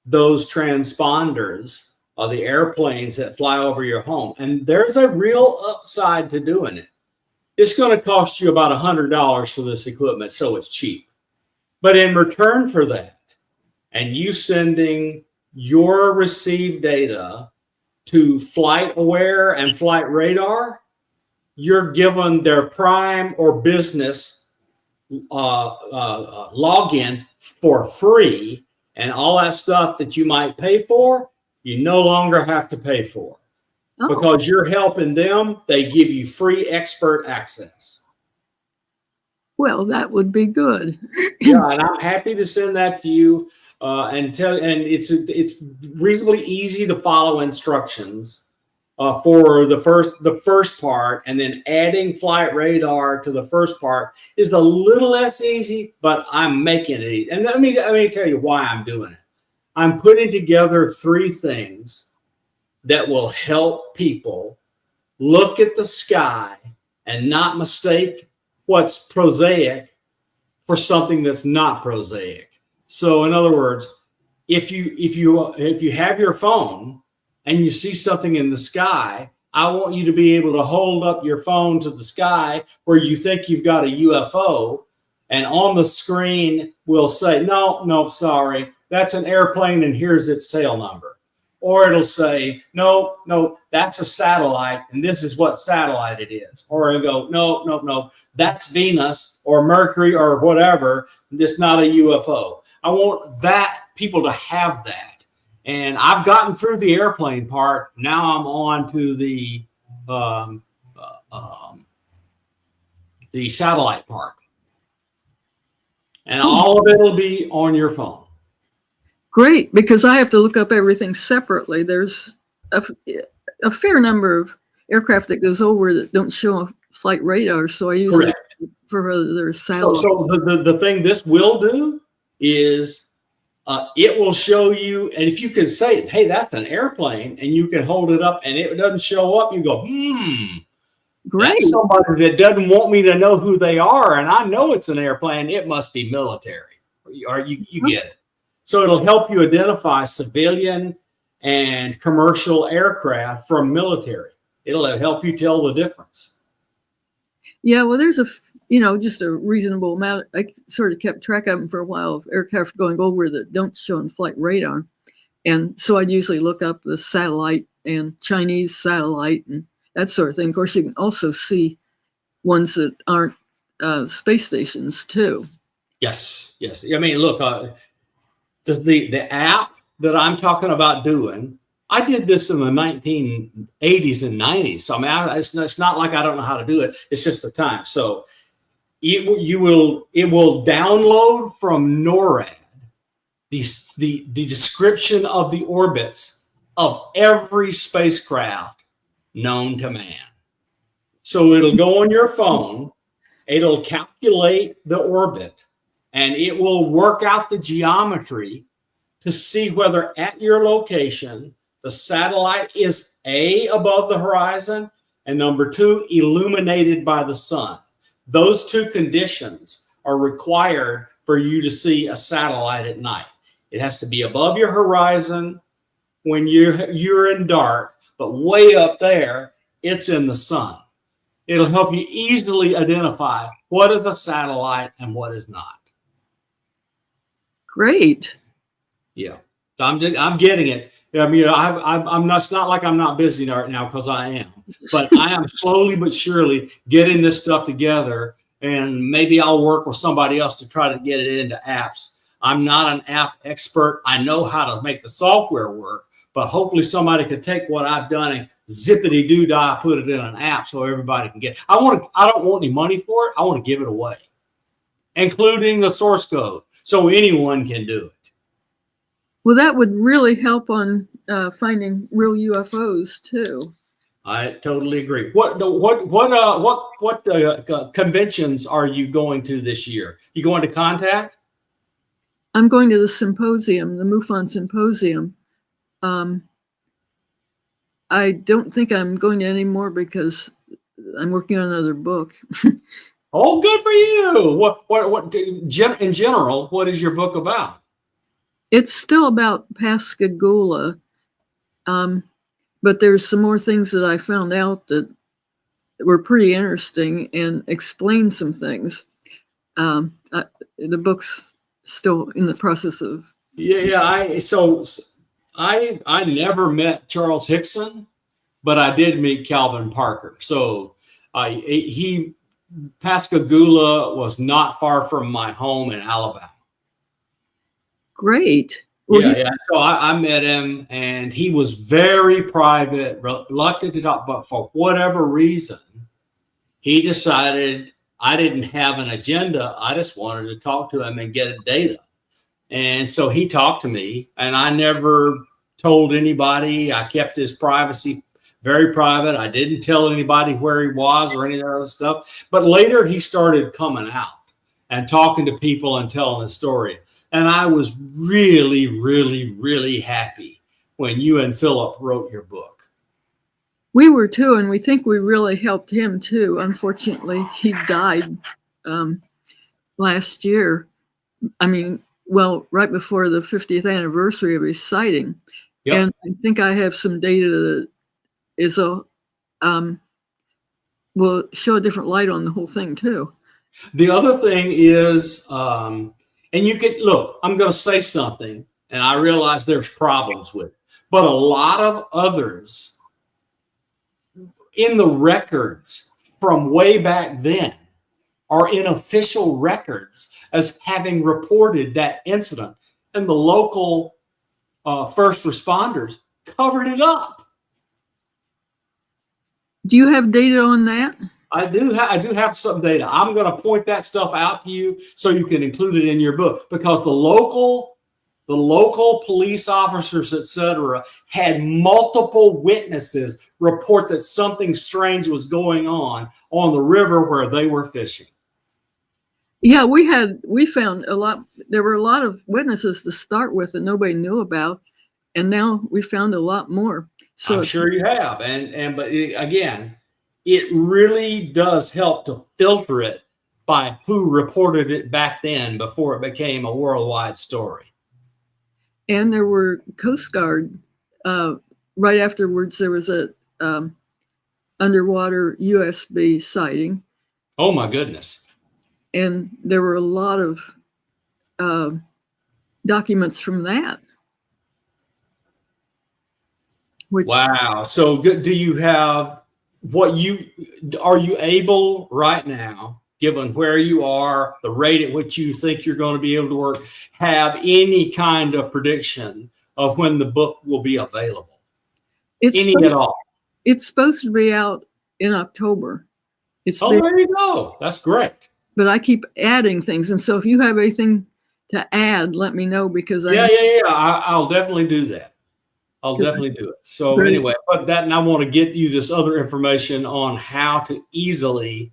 those transponders of the airplanes that fly over your home. And there's a real upside to doing it. It's going to cost you about $100 for this equipment, so it's cheap. But in return for that, and you sending your received data to Flight Aware and Flight Radar, you're given their prime or business login for free, and all that stuff that you might pay for, you no longer have to pay for. Oh. Because you're helping them, they give you free expert access. Well, that would be good. Yeah, and I'm happy to send that to you. And it's reasonably easy to follow instructions for the first part, and then adding Flight Radar to the first part is a little less easy, but I'm making it easy. And let me tell you why I'm doing it. I'm putting together 3 things that will help people look at the sky and not mistake what's prosaic for something that's not prosaic. So in other words, if you have your phone and you see something in the sky, I want you to be able to hold up your phone to the sky where you think you've got a UFO, and on the screen will say, no, sorry, that's an airplane and here's its tail number. Or it'll say, no, that's a satellite and this is what satellite it is. Or it'll go, no, that's Venus or Mercury or whatever. It's not a UFO. I want people to have that. And I've gotten through the airplane part. Now I'm on to the satellite part. And all of it will be on your phone. Great, because I have to look up everything separately. There's a fair number of aircraft that goes over that don't show a flight radar, so I use it for their satellite. So the thing this will do is it will show you, and if you can say, hey, that's an airplane, and you can hold it up and it doesn't show up, you go, great. That's somebody that doesn't want me to know who they are, and I know it's an airplane, it must be military. Or you get it. So it'll help you identify civilian and commercial aircraft from military. It'll help you tell the difference. Yeah, well, there's just a reasonable amount. I sort of kept track of them for a while, of aircraft going over that don't show in flight radar. And so I'd usually look up the satellite and Chinese satellite and that sort of thing. Of course, you can also see ones that aren't space stations too. Yes. I mean, look, the app that I'm talking about doing, I did this in the 1980s and 90s. So I mean, it's not like I don't know how to do it. It's just the time. So it will download from NORAD the description of the orbits of every spacecraft known to man. So it'll go on your phone, it'll calculate the orbit, and it will work out the geometry to see whether at your location the satellite is A, above the horizon, and number 2, illuminated by the sun. Those 2 conditions are required for you to see a satellite at night. It has to be above your horizon when you're in dark, but way up there, it's in the sun. It'll help you easily identify what is a satellite and what is not. Great. Yeah, I'm getting it. I mean, I'm not. It's not like I'm not busy right now, because I am. But I am slowly but surely getting this stuff together, and maybe I'll work with somebody else to try to get it into apps. I'm not an app expert. I know how to make the software work, but hopefully somebody could take what I've done and zippity doo dah, put it in an app so everybody can get it. I don't want any money for it. I want to give it away, including the source code, so anyone can do it. Well, that would really help on finding real UFOs too. I totally agree. What conventions are you going to this year? You going to Contact? I'm going to the symposium, the MUFON symposium. I don't think I'm going to any more because I'm working on another book. Oh, good for you. In general, what is your book about? It's still about Pascagoula, but there's some more things that I found out that were pretty interesting and explain some things. The book's still in the process of. Yeah. I never met Charles Hickson, but I did meet Calvin Parker. So Pascagoula was not far from my home in Alabama. Great. Well, yeah. So I met him, and he was very private, reluctant to talk, but for whatever reason, he decided I didn't have an agenda. I just wanted to talk to him and get data. And so he talked to me, and I never told anybody. I kept his privacy very private. I didn't tell anybody where he was or any of that other stuff. But later he started coming out and talking to people and telling his story. And I was really, really, really happy when you and Philip wrote your book. We were too, and we think we really helped him too. Unfortunately, he died last year. I mean, well, right before the 50th anniversary of his sighting. Yep. And I think I have some data that is will show a different light on the whole thing too. The other thing is, and you can look, I'm going to say something, and I realize there's problems with it, but a lot of others in the records from way back then are in official records as having reported that incident, and the local first responders covered it up. Do you have data on that? I do have some data. I'm going to point that stuff out to you so you can include it in your book, because the local police officers, etc., had multiple witnesses report that something strange was going on the river where they were fishing. Yeah, we found a lot. There were a lot of witnesses to start with that nobody knew about, and now we found a lot more. So I'm sure you have, but again, it really does help to filter it by who reported it back then before it became a worldwide story. And there were Coast Guard. Right afterwards, there was a underwater USB sighting. Oh my goodness! And there were a lot of documents from that. Wow! So do you have are you able right now, given where you are, the rate at which you think you're going to be able to work, have any kind of prediction of when the book will be available? At all? It's supposed to be out in October. There you go. That's great. But I keep adding things. And so if you have anything to add, let me know, because I'll definitely do that. I'll definitely do it. So anyway, but and I want to get you this other information on how to easily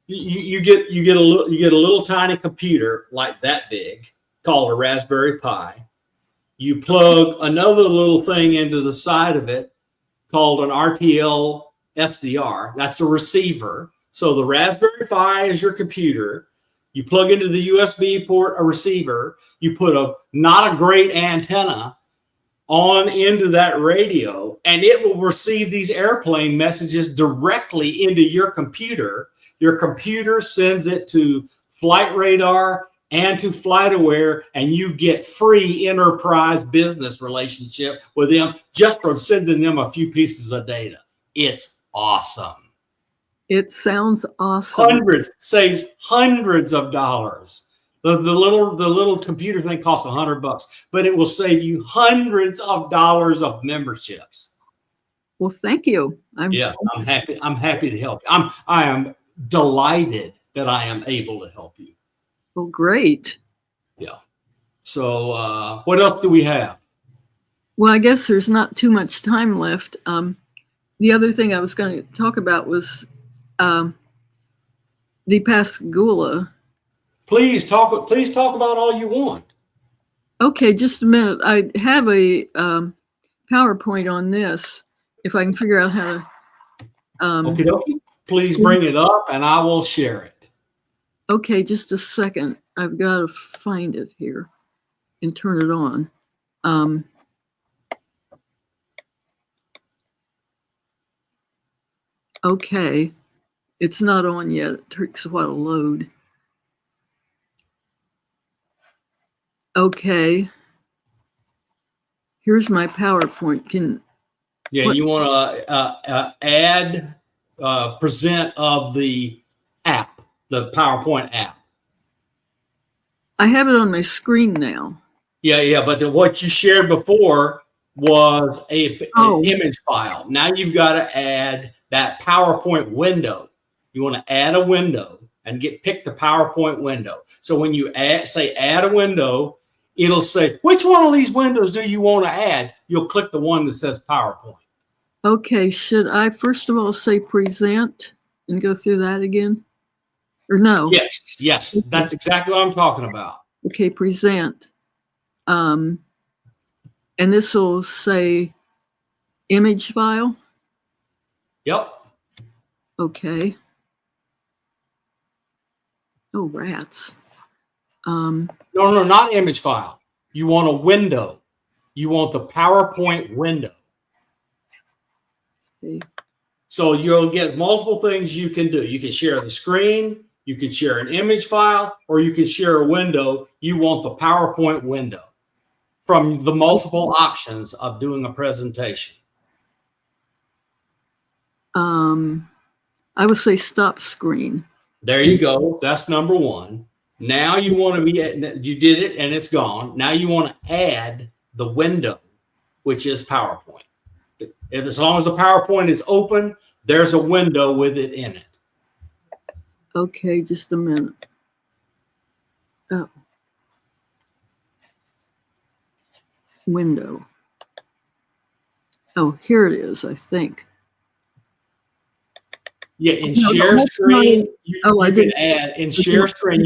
you get a little tiny computer like that big called a Raspberry Pi, You plug another little thing into the side of it called an RTL SDR. That's a receiver. So the Raspberry Pi is your computer. You plug into the USB port a receiver. You put a not a great antenna on into that radio, and it will receive these airplane messages directly into your computer. Your computer sends it to Flight Radar and to FlightAware, and you get free enterprise business relationship with them just from sending them a few pieces of data. It's awesome. It sounds awesome. Saves hundreds of dollars. The little computer thing costs $100, but it will save you hundreds of dollars of memberships. Well, thank you. I'm happy. I'm happy to help. I am delighted that I am able to help you. Well, great. Yeah. So what else do we have? Well, I guess there's not too much time left. The other thing I was going to talk about was the Pascagoula. Please talk about all you want. Okay, just a minute. I have a PowerPoint on this. If I can figure out how to. Okay. Please bring it up, and I will share it. Okay, just a second. I've got to find it here and turn it on. Okay, it's not on yet. It takes a while to load. Okay, here's my PowerPoint. You want to add present of the app, the PowerPoint app. I have it on my screen now. Yeah, but what you shared before was an image file. Now you've got to add that PowerPoint window. You want to add a window and pick the PowerPoint window. So when you add a window, it'll say, which one of these windows do you want to add? You'll click the one that says PowerPoint. Okay, should I first of all say present and go through that again? Or no? Yes, that's exactly what I'm talking about. Okay, present. And this will say image file. Yep. Okay. Oh, rats. No, not image file. You want a window. You want the PowerPoint window. Okay. So you'll get multiple things you can do. You can share the screen, you can share an image file, or you can share a window. You want the PowerPoint window from the multiple options of doing a presentation. I would say stop screen. There you go. That's number one. Now you want to you did it and it's gone. Now you want to add the window, which is PowerPoint. As long as the PowerPoint is open, there's a window with it in it. Okay, just a minute. Oh. Window. Oh, here it is, I think. Yeah, in share screen, you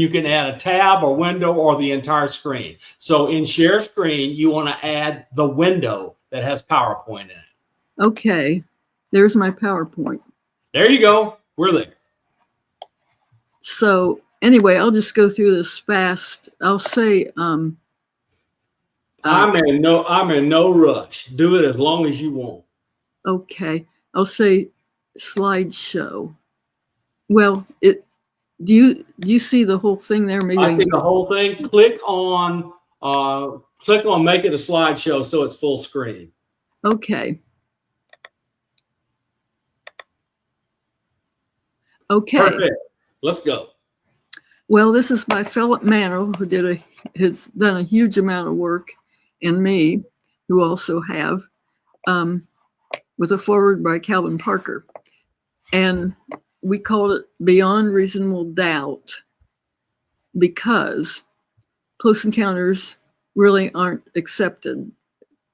can add a tab or window or the entire screen. So in share screen, you want to add the window that has PowerPoint in it. Okay, there's my PowerPoint. There you go. We're there. So anyway, I'll just go through this fast. I'll say I'm in no rush. Do it as long as you want. Okay, I'll say slideshow. Well, do you see the whole thing there? Maybe I see the whole thing. Click on make it a slideshow so it's full screen. Okay. Okay. Perfect. Let's go. Well, this is by Philip Mantle, who has done a huge amount of work, and me, who also have, with a foreword by Calvin Parker. And we called it Beyond Reasonable Doubt because close encounters really aren't accepted.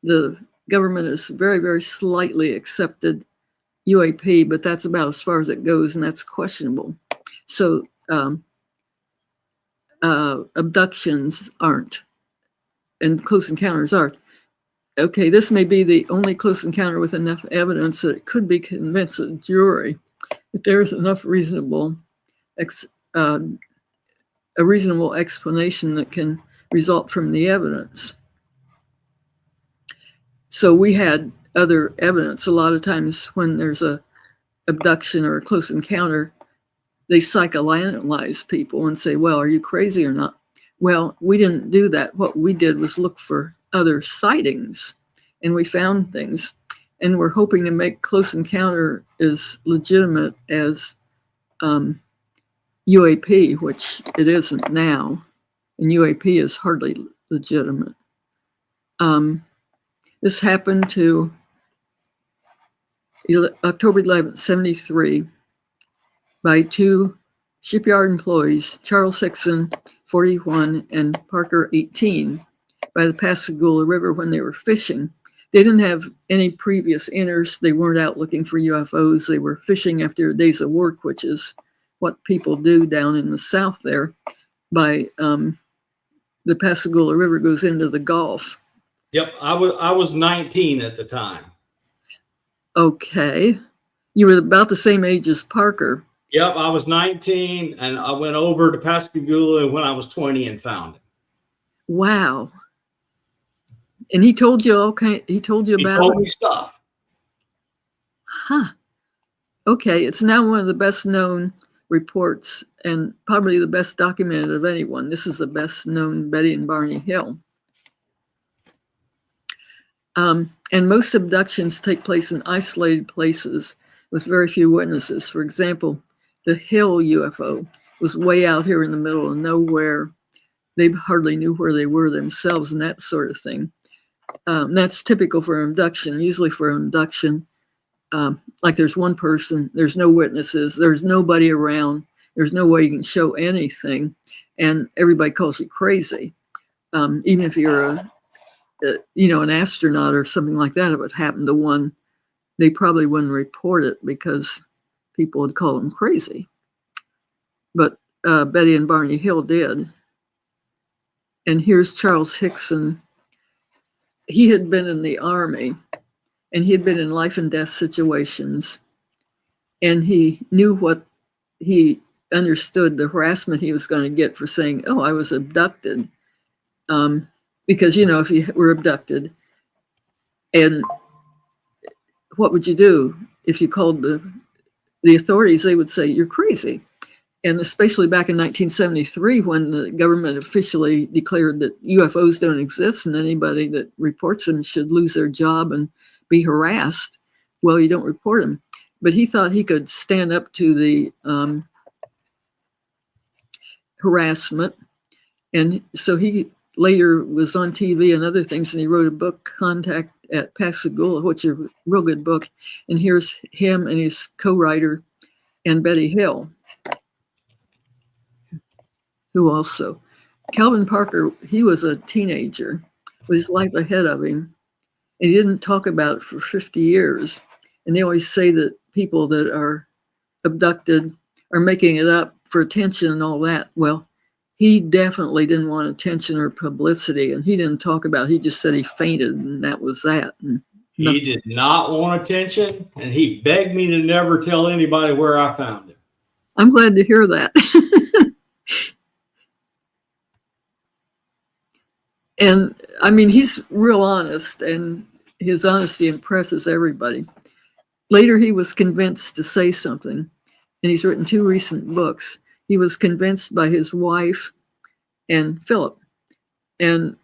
The government has very, very slightly accepted UAP, but that's about as far as it goes, and that's questionable. So abductions aren't, and close encounters aren't. okay, this may be the only close encounter with enough evidence that it could be convince a jury that there is enough uh, a reasonable explanation that can result from the evidence. So we had other evidence. A lot of times when there's a abduction or a close encounter, they psychoanalyze people and say, well, are you crazy or not? Well, we didn't do that. What we did was look for other sightings, and we found things. And we're hoping to make close encounter as legitimate as UAP, which it isn't now. And UAP is hardly legitimate. This happened to October 11th, 73, by two shipyard employees, Charles Hickson, 41, and Parker, 18, by the Pascagoula River when they were fishing. They didn't have any previous interest. They weren't out looking for UFOs. They were fishing after days of work, which is what people do down in the South there. By the Pascagoula River goes into the Gulf. Yep, I was 19 at the time. Okay. You were about the same age as Parker. Yep, I was 19, and I went over to Pascagoula when I was 20 and found it. Wow. And he told you about He told me stuff. Huh. Okay, it's now one of the best known reports and probably the best documented of anyone. This is the best known Betty and Barney Hill. And most abductions take place in isolated places with very few witnesses. For example, the Hill UFO was way out here in the middle of nowhere. They hardly knew where they were themselves and that sort of thing. That's typical for an abduction. Usually for an abduction, like there's one person, there's no witnesses, there's nobody around, there's no way you can show anything, and everybody calls you crazy. Even if you're an astronaut or something like that, if it happened to one, they probably wouldn't report it because people would call them crazy. But Betty and Barney Hill did. And here's Charles Hickson. He had been in the Army, and he had been in life and death situations. And he knew he understood the harassment he was going to get for saying, oh, I was abducted. Because, if you were abducted, and what would you do if you called the authorities? They would say, you're crazy. And especially back in 1973, when the government officially declared that UFOs don't exist and anybody that reports them should lose their job and be harassed, well, you don't report them. But he thought he could stand up to the harassment. And so he later was on TV and other things, and he wrote a book, Contact at Pascagoula, which is a real good book. And here's him and his co-writer, and Betty Hill, who also, Calvin Parker, he was a teenager with his life ahead of him, and he didn't talk about it for 50 years. And they always say that people that are abducted are making it up for attention and all that. Well, he definitely didn't want attention or publicity, and he didn't talk about it. He just said he fainted, and that was that. And he did not want attention, and he begged me to never tell anybody where I found him. I'm glad to hear that. And I mean, he's real honest, and his honesty impresses everybody. Later, he was convinced to say something, and he's written 2 recent books. He was convinced by his wife and Philip, and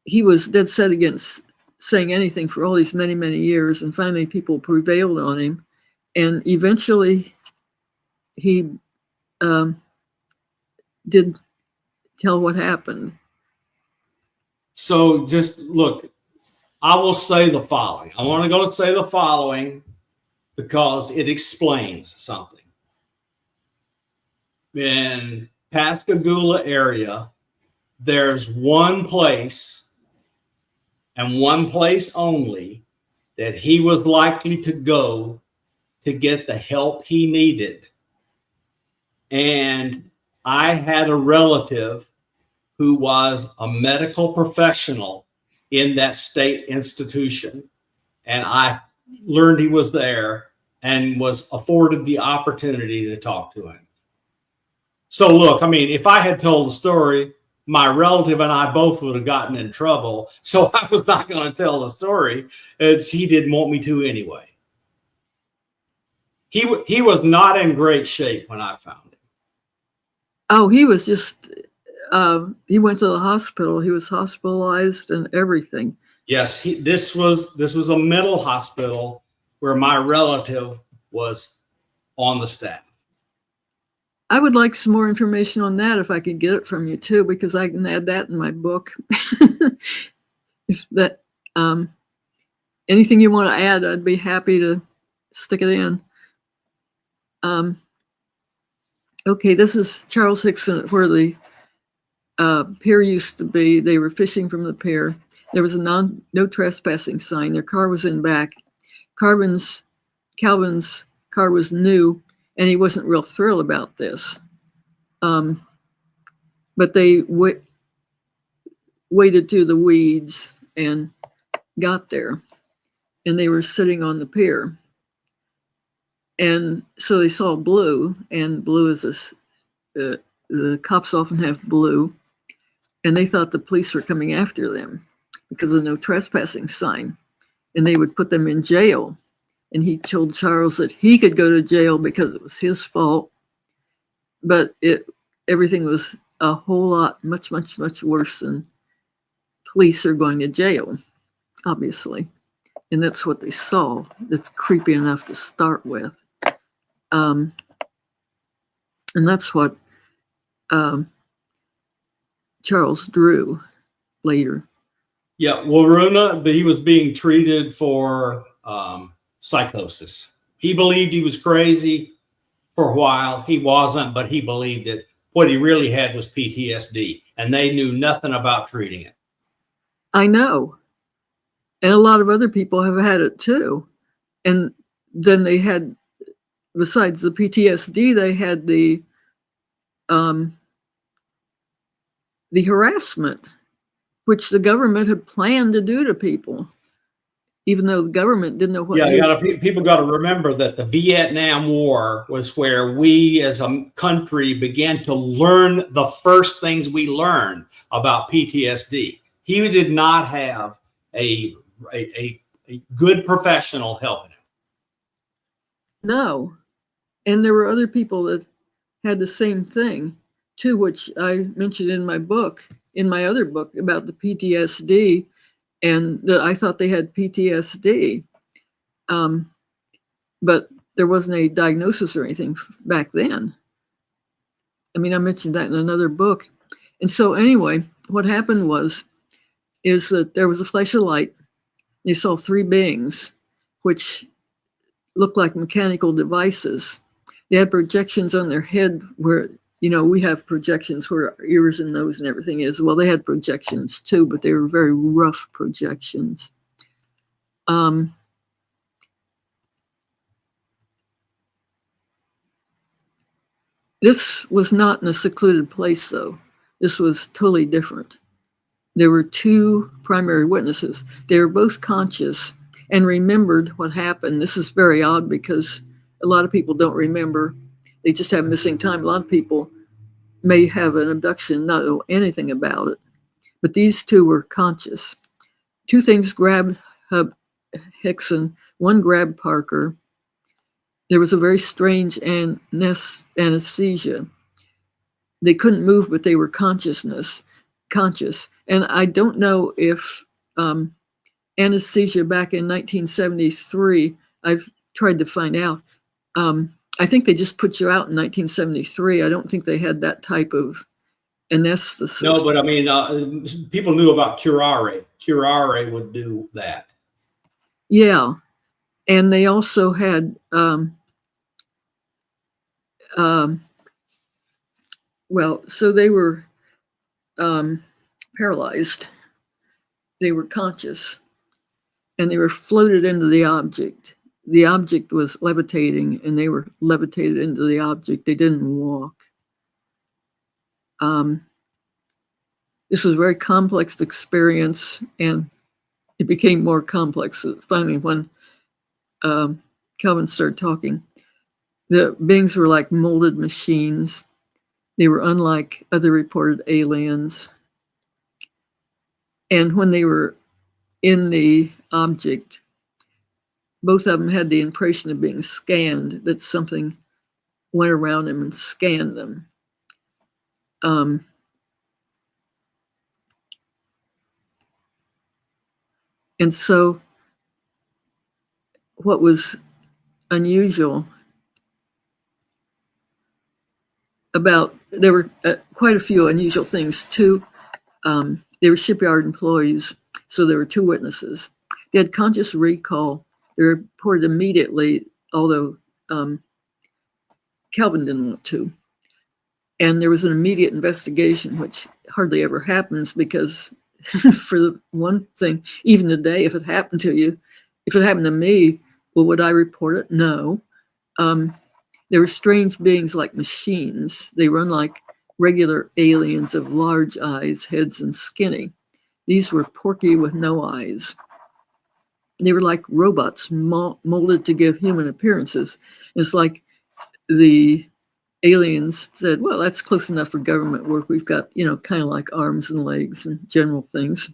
he was dead set against saying anything for all these many, many years, and finally people prevailed on him, and eventually he did tell what happened. So just look, I will say the following. I want to go and say the following because it explains something. In Pascagoula area, there's one place and one place only that he was likely to go to get the help he needed. And I had a relative who was a medical professional in that state institution. And I learned he was there and was afforded the opportunity to talk to him. So look, I mean, if I had told the story, my relative and I both would have gotten in trouble. So I was not going to tell the story. He didn't want me to anyway. He was not in great shape when I found him. Oh, he was just, he went to the hospital. He was hospitalized and everything. Yes, this was a mental hospital where my relative was on the staff. I would like some more information on that if I could get it from you too, because I can add that in my book. If that anything you want to add, I'd be happy to stick it in. Okay, this is Charles Hickson, where the pier used to be. They were fishing from the pier. There was a no trespassing sign. Their car was in back. Calvin's car was new, and he wasn't real thrilled about this. But they waded through the weeds and got there, and they were sitting on the pier. And so they saw blue, and blue is the cops often have blue, and they thought the police were coming after them because of no trespassing sign, and they would put them in jail. And he told Charles that he could go to jail because it was his fault, but everything was a whole lot, much worse than police are going to jail, obviously. And that's what they saw. That's creepy enough to start with. And that's what Charles drew later. Yeah, well, Runa, he was being treated for psychosis. He believed he was crazy for a while. He wasn't, but he believed it. What he really had was PTSD, and they knew nothing about treating it. I know. And a lot of other people have had it too. And then they had, besides the PTSD, they had the harassment, which the government had planned to do to people, even though the government didn't know what. Yeah, people got to remember that the Vietnam War was where we as a country began to learn the first things we learned about PTSD. He did not have a good professional helping him. No. And there were other people that had the same thing too, which I mentioned in my book, in my other book about the PTSD, and that I thought they had PTSD. But there wasn't a diagnosis or anything back then. I mean, I mentioned that in another book. And so anyway, what happened is that there was a flash of light. They saw three beings, which looked like mechanical devices. They had projections on their head where, you know, we have projections where our ears and nose and everything is. Well, they had projections too, but they were very rough projections. This was not in a secluded place, though. This was totally different. There were two primary witnesses. They were both conscious and remembered what happened. This is very odd because a lot of people don't remember. They just have missing time. A lot of people may have an abduction, not know anything about it. But these two were conscious. Two things grabbed Hickson. One grabbed Parker. There was a very strange anesthesia. They couldn't move, but they were conscious. And I don't know if anesthesia back in 1973, I've tried to find out. I think they just put you out in 1973. I don't think they had that type of anesthesis. No, but I mean, people knew about curare. Curare would do that. Yeah. And they also had, well, so they were paralyzed. They were conscious, and they were floated into the object. The object was levitating, and they were levitated into the object. They didn't walk. This was a very complex experience, and it became more complex. Finally, when Kelvin started talking, the beings were like molded machines. They were unlike other reported aliens. And when they were in the object, both of them had the impression of being scanned, that something went around them and scanned them. And so what was unusual about, there were quite a few unusual things too. They were shipyard employees, so there were two witnesses. They had conscious recall. They reported immediately, although Kelvin didn't want to. And there was an immediate investigation, which hardly ever happens because for the one thing, even today, if it happened to you, if it happened to me, well, would I report it? No. There were strange beings like machines. They were unlike regular aliens of large eyes, heads, and skinny. These were porky with no eyes. They were like robots molded to give human appearances. It's like the aliens said, well, that's close enough for government work. We've got, kind of like arms and legs and general things.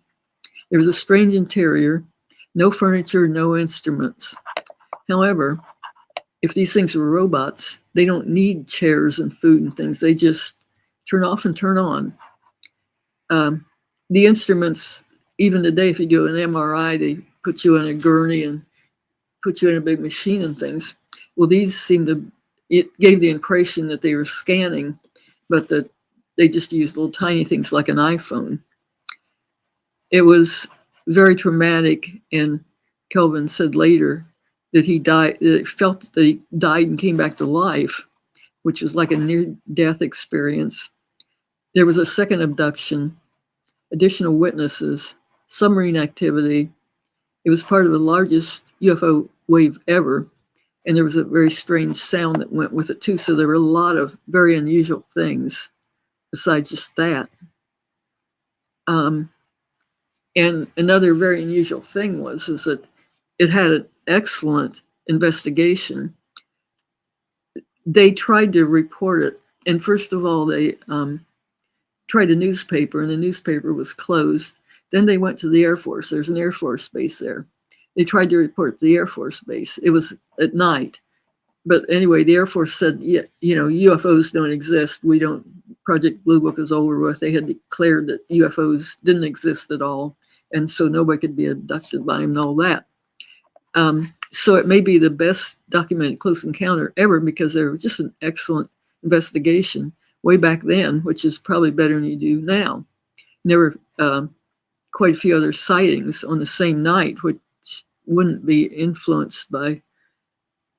There was a strange interior, no furniture, no instruments. However, if these things were robots, they don't need chairs and food and things. They just turn off and turn on. The instruments, even today, if you do an MRI, they put you in a gurney and put you in a big machine and things. Well, these it gave the impression that they were scanning, but that they just used little tiny things like an iPhone. It was very traumatic, and Kelvin said later that he died, that felt that he died and came back to life, which was like a near-death experience. There was a second abduction, additional witnesses, submarine activity. It was part of the largest UFO wave ever, and there was a very strange sound that went with it too. So there were a lot of very unusual things besides just that. And another very unusual thing is that it had an excellent investigation. They tried to report it, and first of all, they tried a newspaper, and the newspaper was closed. Then they went to the Air Force. There's an Air Force base there. They tried to report the Air Force base. It was at night. But anyway, the Air Force said, UFOs don't exist. Project Blue Book is over with. They had declared that UFOs didn't exist at all. And so nobody could be abducted by them and all that. So it may be the best documented close encounter ever because there was just an excellent investigation way back then, which is probably better than you do now. And there were quite a few other sightings on the same night, which wouldn't be influenced by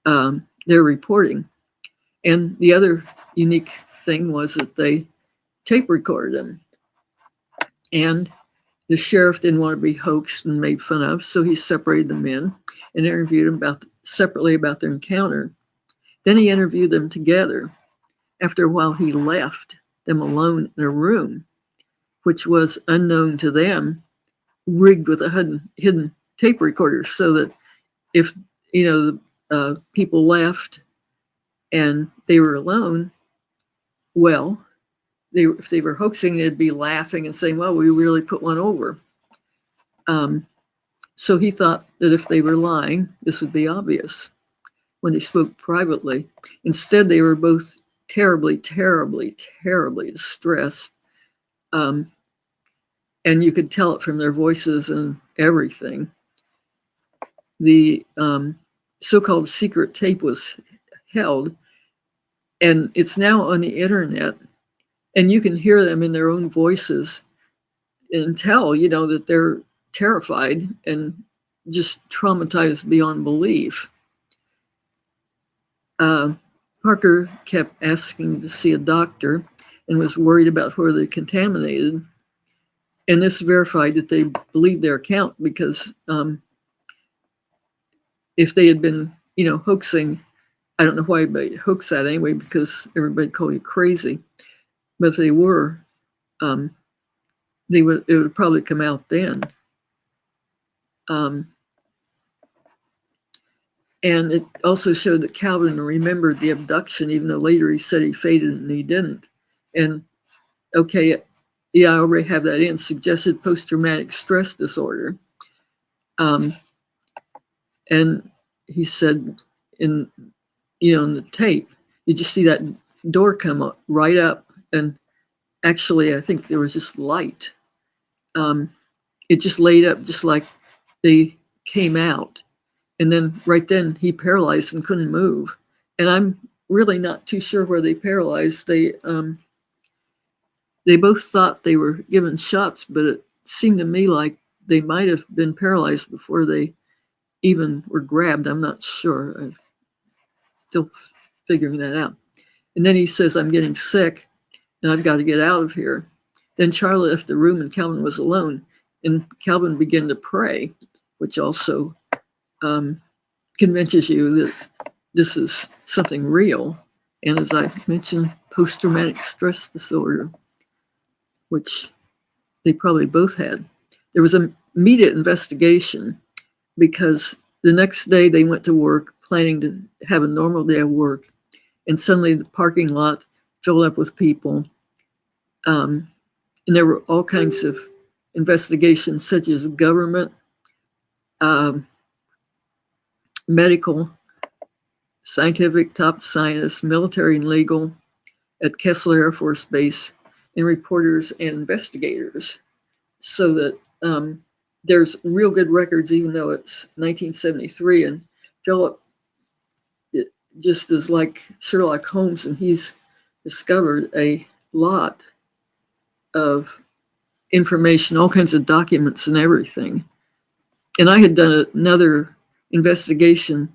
their reporting. And the other unique thing was that they tape recorded them. And the sheriff didn't want to be hoaxed and made fun of, so he separated them in and interviewed them separately about their encounter. Then he interviewed them together. After a while, he left them alone in a room, which was unknown to them, rigged with a hidden tape recorder, so that if people left and they were alone, well, if they were hoaxing, they'd be laughing and saying, well, we really put one over. So he thought that if they were lying, this would be obvious when they spoke privately. Instead, they were both terribly, terribly, terribly distressed. And you could tell it from their voices and everything. The so-called secret tape was held, and it's now on the internet, and you can hear them in their own voices and tell, that they're terrified and just traumatized beyond belief. Parker kept asking to see a doctor and was worried about where they contaminated. And this verified that they believed their account because if they had been, hoaxing, I don't know why anybody hoax that anyway, because everybody called you crazy. But if they were, it would probably come out then. And it also showed that Calvin remembered the abduction, even though later he said he faded and he didn't. And okay, yeah, I already have that in, suggested post-traumatic stress disorder. And he said in the tape, you just see that door come up, right up. And actually, I think there was just light. It just laid up just like they came out. And then right then he paralyzed and couldn't move. And I'm really not too sure where they paralyzed. They both thought they were given shots, but it seemed to me like they might have been paralyzed before they even were grabbed. I'm not sure. I'm still figuring that out. And then he says, I'm getting sick and I've got to get out of here. Then Charlie left the room and Calvin was alone. And Calvin began to pray, which also convinces you that this is something real. And as I mentioned, post-traumatic stress disorder, which they probably both had. There was an immediate investigation because the next day they went to work planning to have a normal day of work. And suddenly the parking lot filled up with people. And there were all kinds of investigations, such as government, medical, scientific, top scientists, military and legal at Kessler Air Force Base, and reporters and investigators. So that there's real good records, even though it's 1973. And Philip, just is like Sherlock Holmes, and he's discovered a lot of information, all kinds of documents and everything. And I had done another investigation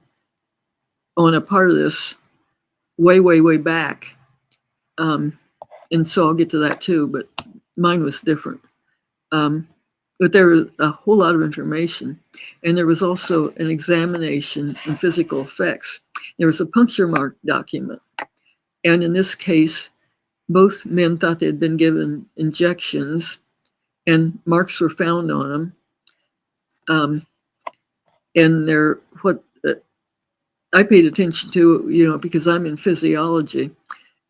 on a part of this way, way, way back. And so I'll get to that too, but mine was different. But there was a whole lot of information. And there was also an examination and physical effects. There was a puncture mark document. And in this case, both men thought they had been given injections, and marks were found on them. And they're what I paid attention to, because I'm in physiology,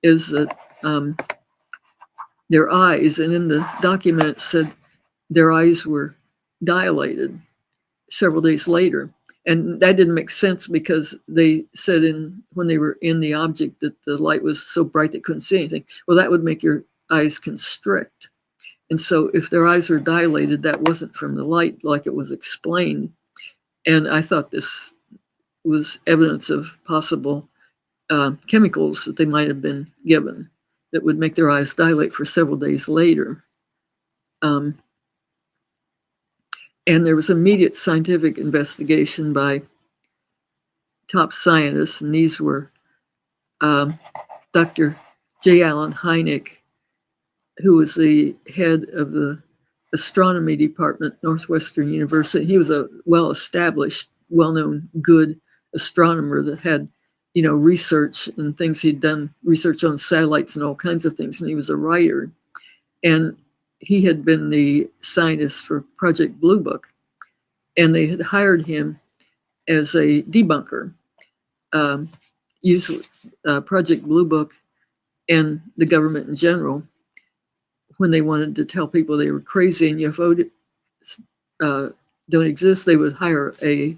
is that their eyes, and in the document it said their eyes were dilated several days later. And that didn't make sense because they said when they were in the object that the light was so bright they couldn't see anything. Well, that would make your eyes constrict. And so if their eyes were dilated, that wasn't from the light like it was explained. And I thought this was evidence of possible chemicals that they might have been given that would make their eyes dilate for several days later. And there was immediate scientific investigation by top scientists, and these were Dr. J. Allen Hynek, who was the head of the astronomy department, Northwestern University. He was a well-established, well-known, good astronomer that had, research and things. He'd done research on satellites and all kinds of things, and he was a writer. And he had been the scientist for Project Blue Book, and they had hired him as a debunker. Usually, Project Blue Book and the government in general, when they wanted to tell people they were crazy and UFO don't exist, they would hire a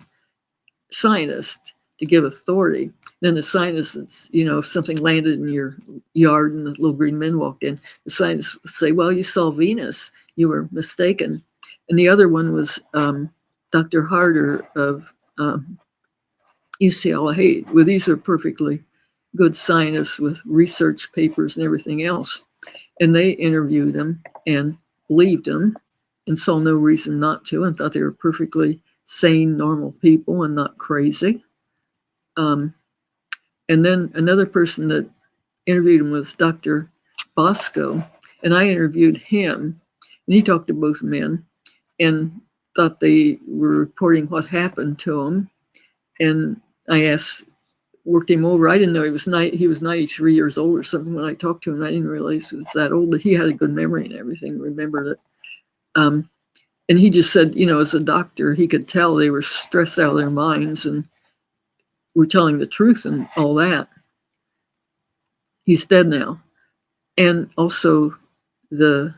scientist to give authority. Then the scientists, if something landed in your yard and the little green men walked in, the scientists would say, well, you saw Venus, you were mistaken. And the other one was Dr. Harder of UCLA. Well, these are perfectly good scientists with research papers and everything else. And they interviewed him and believed him and saw no reason not to, and thought they were perfectly sane, normal people and not crazy. And then another person that interviewed him was Dr. Bosco, and I interviewed him, and he talked to both men and thought they were reporting what happened to him. And I worked him over. I didn't know he was 93 years old or something when I talked to him. I didn't realize he was that old, but he had a good memory and everything. Remember that. And he just said, as a doctor, he could tell they were stressed out of their minds and were telling the truth and all that. He's dead now. And also this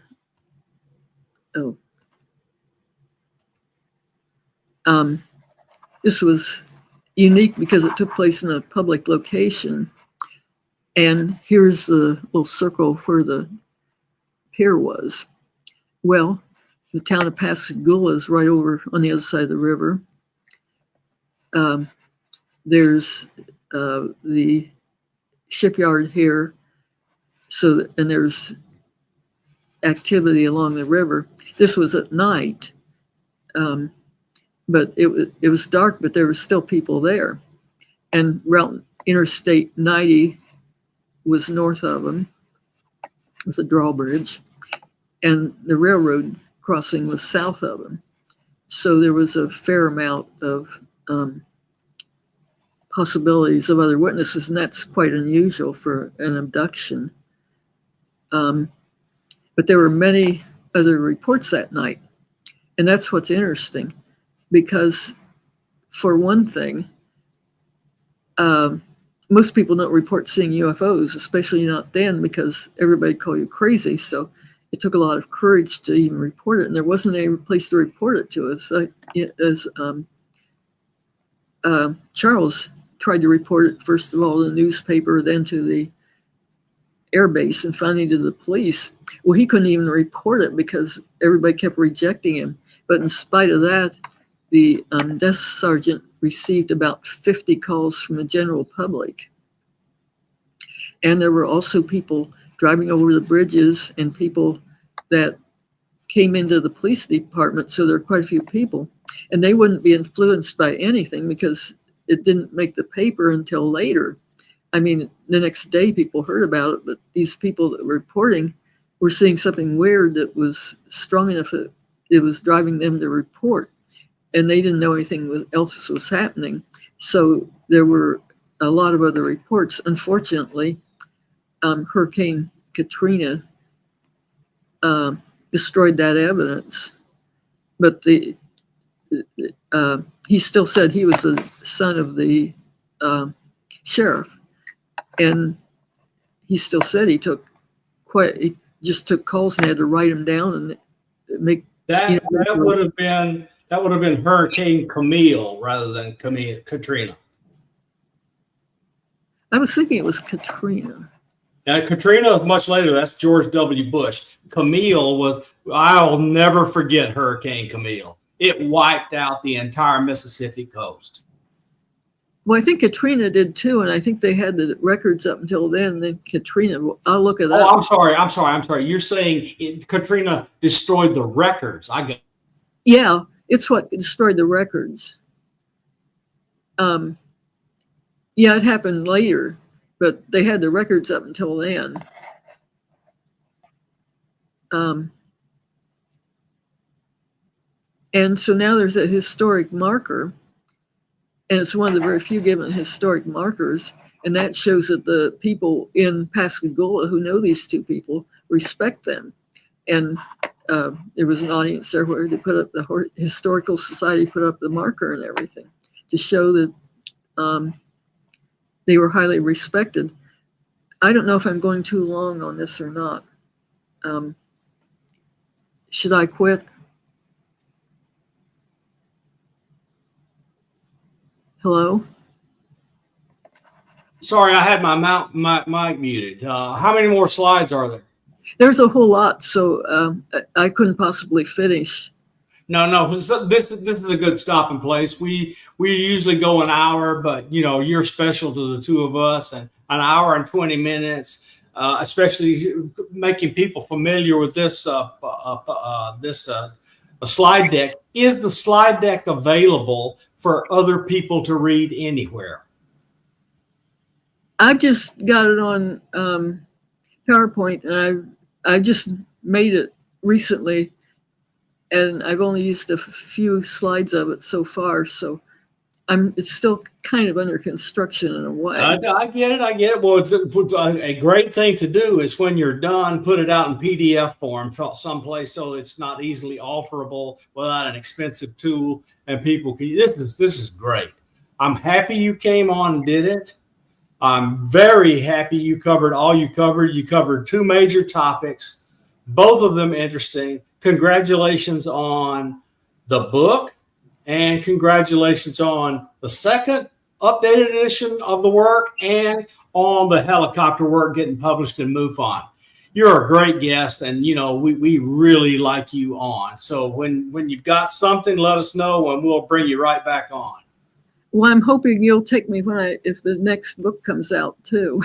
was unique because it took place in a public location. And here's the little circle where the pier was. Well, the town of Pascagoula is right over on the other side of the river. There's the shipyard here. And there's activity along the river. This was at night, but it was dark, but there were still people there. And around Interstate 90 was north of them, with a drawbridge, and the railroad crossing was south of them. So there was a fair amount of possibilities of other witnesses, and that's quite unusual for an abduction. But there were many other reports that night. And that's what's interesting, because for one thing, most people don't report seeing UFOs, especially not then, because everybody called you crazy. So it took a lot of courage to even report it. And there wasn't any place to report it to us. Charles tried to report it, first of all, to the newspaper, then to the air base, and finally to the police. Well, he couldn't even report it because everybody kept rejecting him. But in spite of that, the desk sergeant received about 50 calls from the general public. And there were also people driving over the bridges and people that came into the police department. So there were quite a few people, and they wouldn't be influenced by anything because it didn't make the paper until later. I mean, the next day people heard about it, but these people that were reporting were seeing something weird that was strong enough that it was driving them to report. And they didn't know anything else was happening. So there were a lot of other reports. Unfortunately, Hurricane Katrina destroyed that evidence. But he still said he was the son of the sheriff. And he still said he just took calls and had to write them down and make that would have been Hurricane Camille rather than Katrina. I was thinking it was Katrina. Now, Katrina was much later. That's George W. Bush. Camille I'll never forget Hurricane Camille. It wiped out the entire Mississippi coast. Well, I think Katrina did too, and I think they had the records up until then. Then Katrina, I'll look it up. Oh, I'm sorry. You're saying Katrina destroyed the records. I get. Yeah, it's what destroyed the records. Yeah, it happened later, but they had the records up until then. And so now there's a historic marker, and it's one of the very few given historic markers, and that shows that the people in Pascagoula who know these two people respect them. And there was an audience there where they put up the Historical Society put up the marker and everything to show that they were highly respected. I don't know if I'm going too long on this or not. Should I quit? Hello? Sorry, I had my mic muted. How many more slides are there? There's a whole lot, so I couldn't possibly finish. No. This is a good stopping place. We usually go an hour, but you're special to the two of us, and an hour and 20 minutes, especially making people familiar with this slide deck. Is the slide deck available for other people to read anywhere? I've just got it on PowerPoint, and I just made it recently, and I've only used a few slides of it so far. So it's still kind of under construction in a way. I get it. I get it. Well, it's a great thing to do is when you're done, put it out in PDF form someplace so it's not easily alterable without an expensive tool, and people can. This is great. I'm happy you came on and did it. I'm very happy you covered all you covered. You covered 2 major topics, both of them interesting. Congratulations on the book, and congratulations on the second updated edition of the work and on the helicopter work getting published in MUFON. You're a great guest, and we really like you on. So when you've got something, let us know, and we'll bring you right back on. Well, I'm hoping you'll take me if the next book comes out too.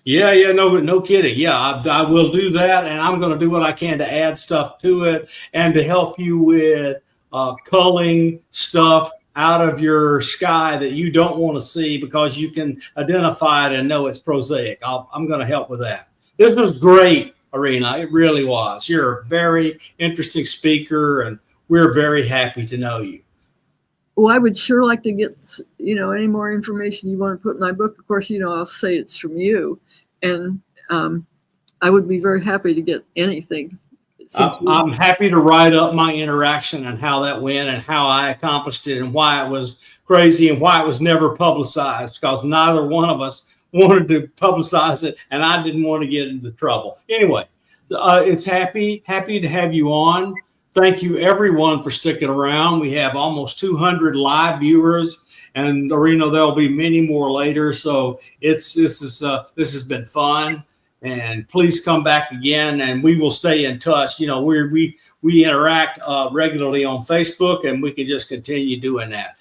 Yeah, no kidding. Yeah, I will do that, and I'm going to do what I can to add stuff to it and to help you with culling stuff out of your sky that you don't want to see because you can identify it and know it's prosaic. I'm going to help with that. This was great, Irena. It really was. You're a very interesting speaker, and we're very happy to know you. Well, I would sure like to get, any more information you want to put in my book. Of course, I'll say it's from you. And I would be very happy to get anything. I'm happy to write up my interaction and how that went and how I accomplished it and why it was crazy and why it was never publicized, because neither one of us wanted to publicize it and I didn't want to get into trouble. Anyway, it's happy to have you on. Thank you, everyone, for sticking around. We have almost 200 live viewers, and Irena, there'll be many more later. So this has been fun, and please come back again, and we will stay in touch. We interact regularly on Facebook, and we can just continue doing that.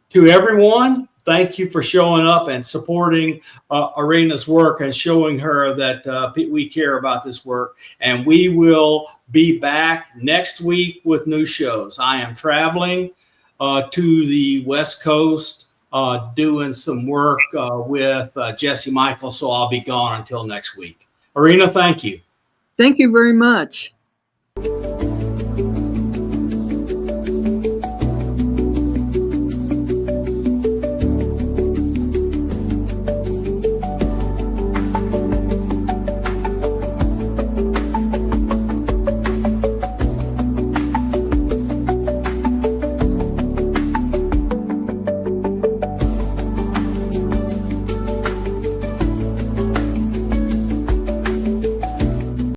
To everyone, thank you for showing up and supporting Irena's work and showing her that we care about this work. And we will be back next week with new shows. I am traveling to the West Coast doing some work with Jesse Michael, so I'll be gone until next week. Irena, thank you. Thank you very much.